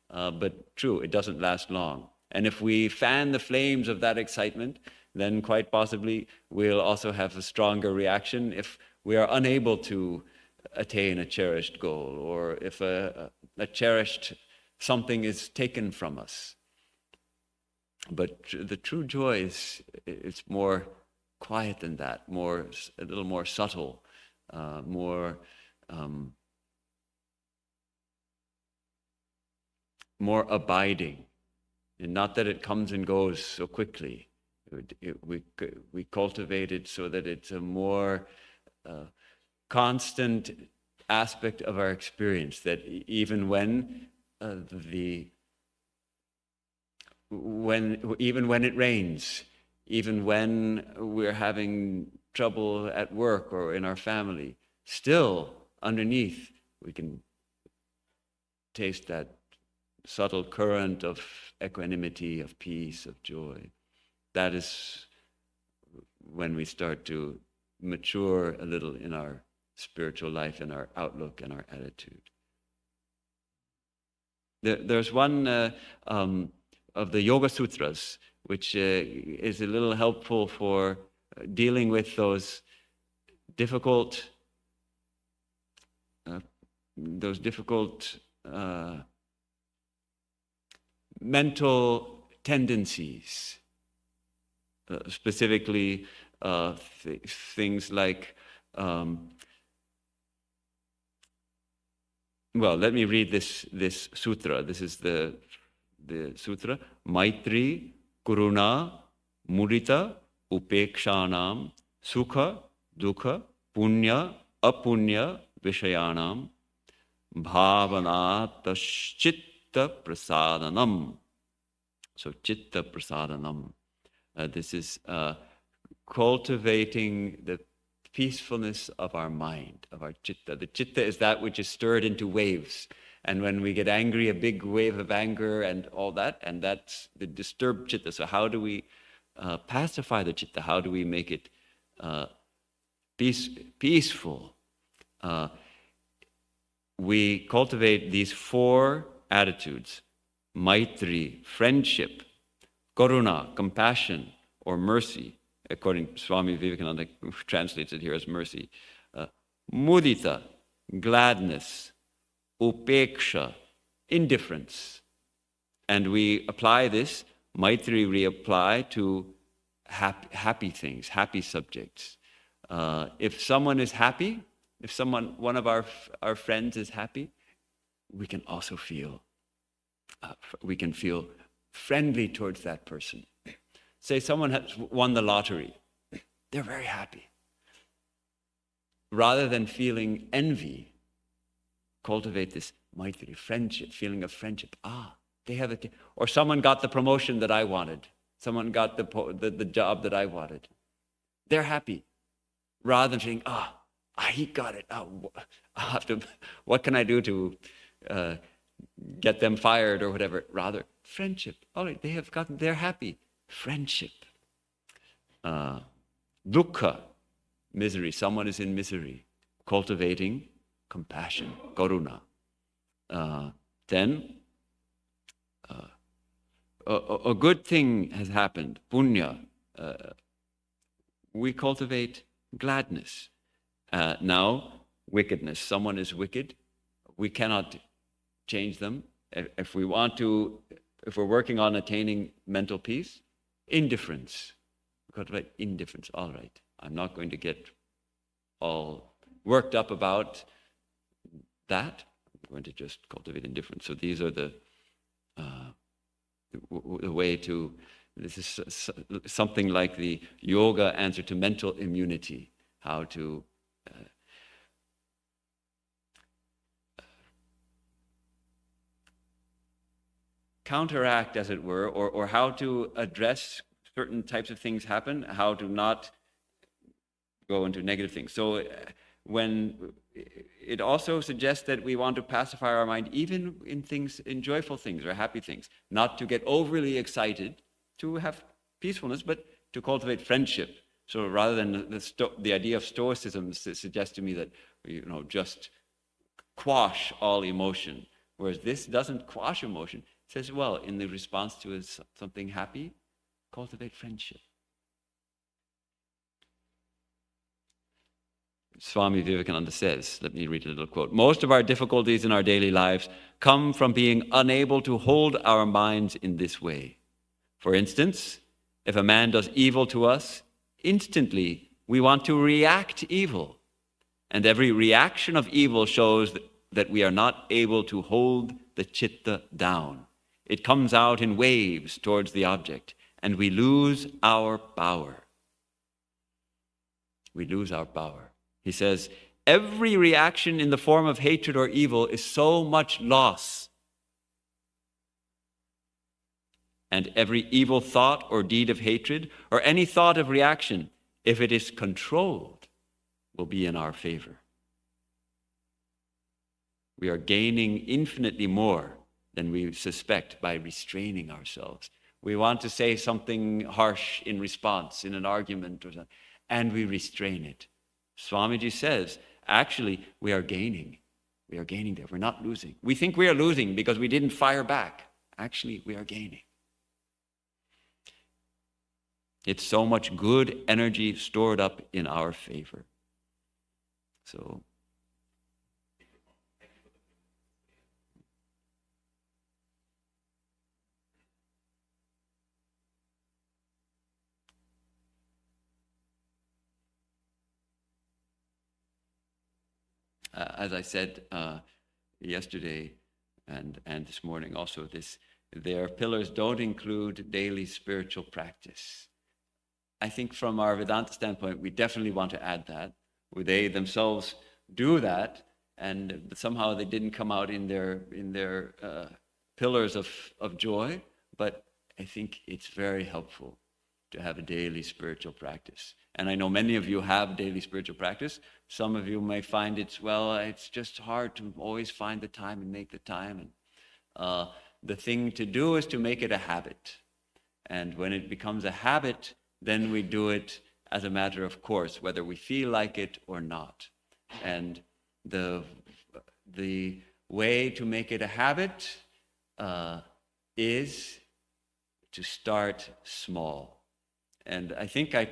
but true, it doesn't last long. And if we fan the flames of that excitement, then quite possibly we'll also have a stronger reaction if we are unable to attain a cherished goal, or if a cherished something is taken from us. But the true joy it's more quiet than that, a little more subtle, more abiding, and not that it comes and goes so quickly. We cultivate it so that it's a more constant aspect of our experience. That even when it rains, even when we're having trouble at work or in our family, still underneath we can taste that subtle current of equanimity, of peace, of joy. That is when we start to mature a little in our spiritual life, in our outlook, and our attitude. There's one of the Yoga Sutras, which is a little helpful for dealing with those difficult mental tendencies, specifically things like, well, let me read this sutra. This is the sutra. Maitri, Karuna, Mudita, Upekshanam, Sukha, Dukha, Punya, Apunya, Vishayanam, Bhavanataschitya Prasadanam. So Chitta Prasadanam. This is cultivating the peacefulness of our mind, of our chitta. The chitta is that which is stirred into waves. And when we get angry, a big wave of anger and all that, and that's the disturbed chitta. So how do we pacify the chitta? How do we make it peaceful? We cultivate these 4 attitudes: Maitri, friendship; Karuna, compassion or mercy, according to Swami Vivekananda, translates it here as mercy; Mudita, gladness; Upeksha, indifference. And we apply this, Maitri we apply to happy things, happy subjects. If someone is happy, if one of our friends is happy, we can also feel friendly towards that person. Say someone has won the lottery, they're very happy. Rather than feeling envy, cultivate this maitri, friendship, feeling of friendship. They have it. Or someone got the promotion that I wanted. Someone got the job that I wanted. They're happy. Rather than saying, he got it. I'll have to, what can I do to get them fired or whatever? Rather, friendship. All right, they're happy. Friendship. Dukkha, misery. Someone is in misery. Cultivating compassion, karuna. Then, a good thing has happened, punya. We cultivate gladness. Now, wickedness. Someone is wicked. We cannot change them. If we're working on attaining mental peace, indifference. We cultivate indifference. All right, I'm not going to get all worked up about that. I'm going to just cultivate indifference. So these are the way to, this is something like the yoga answer to mental immunity, how to counteract, as it were, or how to address certain types of things happen, how to not go into negative things. So when it also suggests that we want to pacify our mind even in joyful things or happy things, not to get overly excited, to have peacefulness, but to cultivate friendship. So rather than the idea of stoicism suggests to me that, just quash all emotion, whereas this doesn't quash emotion. It says, well, in the response to something happy, cultivate friendship. Swami Vivekananda says, let me read a little quote, "Most of our difficulties in our daily lives come from being unable to hold our minds in this way. For instance, if a man does evil to us, instantly we want to react evil. And every reaction of evil shows that we are not able to hold the chitta down. It comes out in waves towards the object, and we lose our power." We lose our power. He says, every reaction in the form of hatred or evil is so much loss. And every evil thought or deed of hatred, or any thought of reaction, if it is controlled, will be in our favor. We are gaining infinitely more than we suspect by restraining ourselves. We want to say something harsh in response, in an argument or something, and we restrain it. Swamiji says, actually, we are gaining. We are gaining there. We're not losing. We think we are losing because we didn't fire back. Actually, we are gaining. It's so much good energy stored up in our favor. So, as I said yesterday and this morning also, their pillars don't include daily spiritual practice. I think from our Vedanta standpoint, we definitely want to add that, where they themselves do that, and somehow they didn't come out in their pillars of joy, but I think it's very helpful to have a daily spiritual practice. And I know many of you have daily spiritual practice. Some of you may find it's just hard to always find the time and make the time. And the thing to do is to make it a habit. And when it becomes a habit, then we do it as a matter of course, whether we feel like it or not. And the way to make it a habit is to start small. And I think I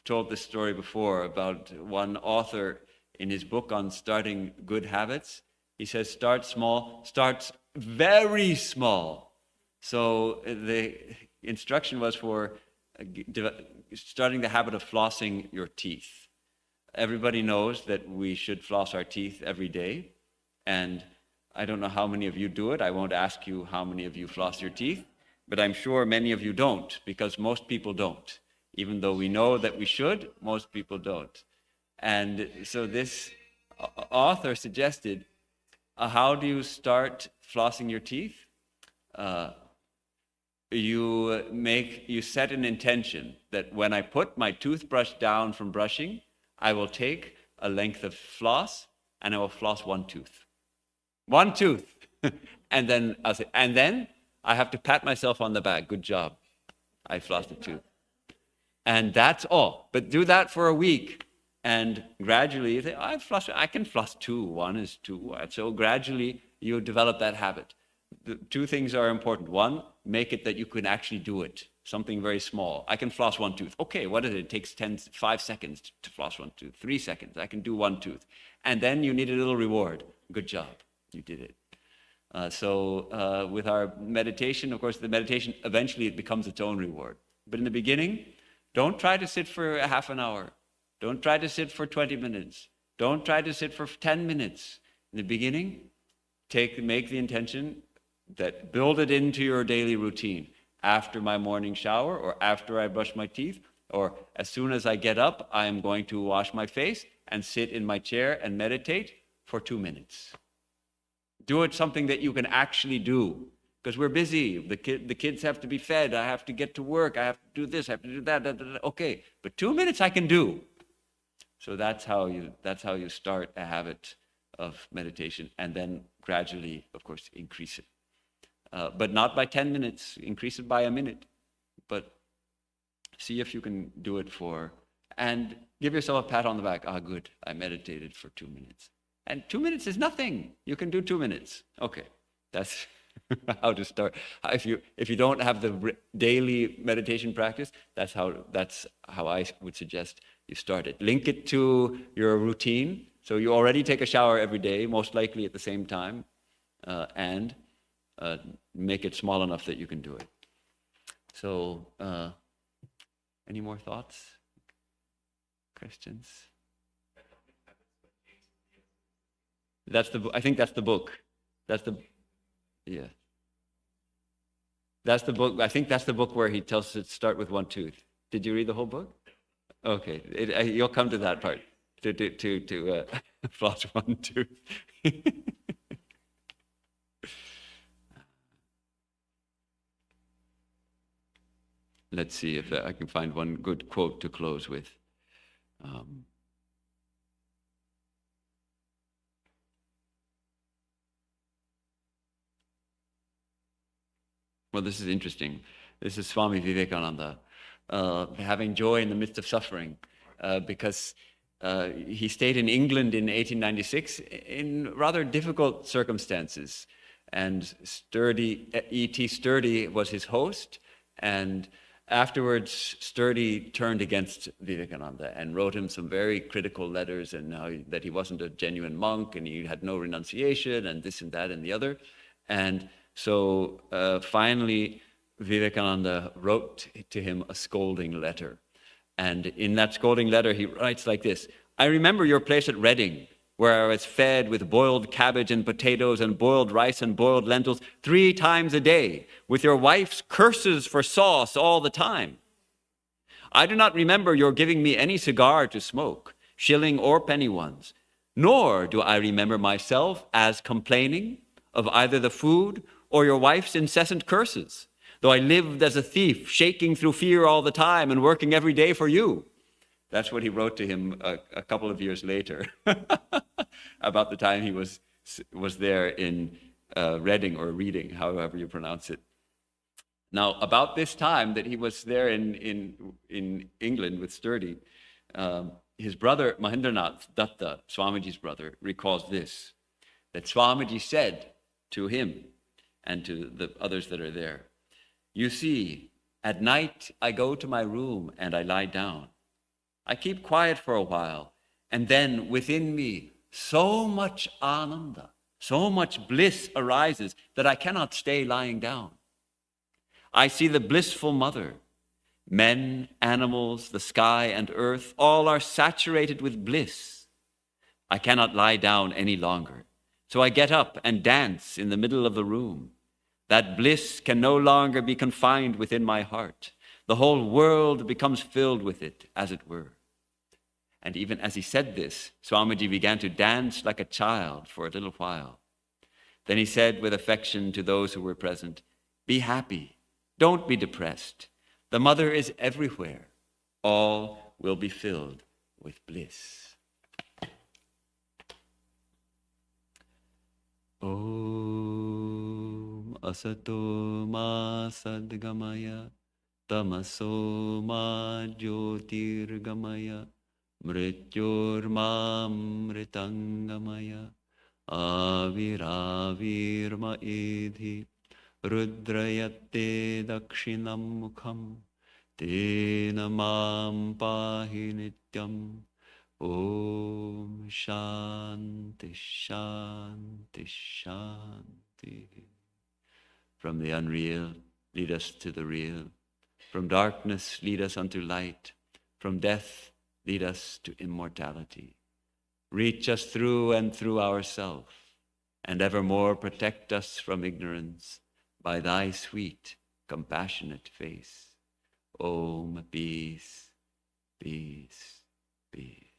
told this story before about one author in his book on starting good habits. He says, start small, starts very small. So the instruction was for starting the habit of flossing your teeth. Everybody knows that we should floss our teeth every day. And I don't know how many of you do it. I won't ask you how many of you floss your teeth, but I'm sure many of you don't, because most people don't. Even though we know that we should, most people don't. And so this author suggested, how do you start flossing your teeth? You set an intention that when I put my toothbrush down from brushing, I will take a length of floss and I will floss one tooth. One tooth. and then I have to pat myself on the back. Good job. I flossed a tooth. And that's all. But do that for a week. And gradually you say, I can floss two. One is two. So gradually you develop that habit. The two things are important. One, make it that you can actually do it. Something very small. I can floss one tooth. Okay, what is it? It takes 5 seconds to floss one tooth. 3 seconds. I can do one tooth. And then you need a little reward. Good job. You did it. With our meditation, of course, the meditation, eventually it becomes its own reward. But in the beginning, don't try to sit for a half an hour. Don't try to sit for 20 minutes. Don't try to sit for 10 minutes. In the beginning, make the intention that build it into your daily routine. After my morning shower, or after I brush my teeth, or as soon as I get up, I am going to wash my face and sit in my chair and meditate for 2 minutes. Do it something that you can actually do. Because we're busy. The kids have to be fed. I have to get to work. I have to do this. I have to do that. Okay, but 2 minutes I can do. So that's how you start a habit of meditation, and then gradually, of course, increase it. But not by 10 minutes. Increase it by a minute. But see if you can do it and give yourself a pat on the back. Good. I meditated for 2 minutes. And 2 minutes is nothing. You can do 2 minutes. Okay, that's how to start. If you don't have the daily meditation practice, that's how I would suggest you start it. Link it to your routine. So you already take a shower every day, most likely at the same time, and make it small enough that you can do it. So, any more thoughts, questions? I think that's the book. Yeah. That's the book. I think that's the book where he tells us to start with one tooth. Did you read the whole book? Okay. You'll come to that part. To floss one tooth. Let's see if I can find one good quote to close with. Well, this is interesting. This is Swami Vivekananda having joy in the midst of suffering, because he stayed in England in 1896 in rather difficult circumstances. And E.T. Sturdy was his host, and afterwards Sturdy turned against Vivekananda and wrote him some very critical letters, and that he wasn't a genuine monk and he had no renunciation and this and that and the other. And so finally Vivekananda wrote to him a scolding letter. And in that scolding letter he writes like this: "I remember your place at Reading, where I was fed with boiled cabbage and potatoes and boiled rice and boiled lentils 3 times a day, with your wife's curses for sauce all the time. I do not remember your giving me any cigar to smoke, shilling or penny ones, nor do I remember myself as complaining of either the food or your wife's incessant curses, though I lived as a thief, shaking through fear all the time and working every day for you." That's what he wrote to him a couple of years later, about the time he was there in Reading or Reading, however you pronounce it. Now, about this time that he was there in England with Sturdy, his brother Mahendranath Datta, Swamiji's brother, recalls this, that Swamiji said to him and to the others that are there, "You see, at night I go to my room and I lie down. I keep quiet for a while, and then within me so much ananda, so much bliss arises that I cannot stay lying down. I see the blissful mother. Men, animals, the sky and earth, all are saturated with bliss. I cannot lie down any longer, so I get up and dance in the middle of the room. That bliss can no longer be confined within my heart. The whole world becomes filled with it, as it were." And even as he said this, Swamiji began to dance like a child for a little while. Then he said with affection to those who were present, "Be happy, don't be depressed. The mother is everywhere. All will be filled with bliss." Om asato ma sadgamaya tamaso ma jyotirgamaya mrityormamritangamaya aviravirma idhi rudrayate dakshinam mukham tena mam pahi nityam. Om Shanti Shanti Shanti. From the unreal, lead us to the real. From darkness, lead us unto light. From death, lead us to immortality. Reach us through and through ourself, and evermore protect us from ignorance by thy sweet, compassionate face. Om, peace, peace, peace.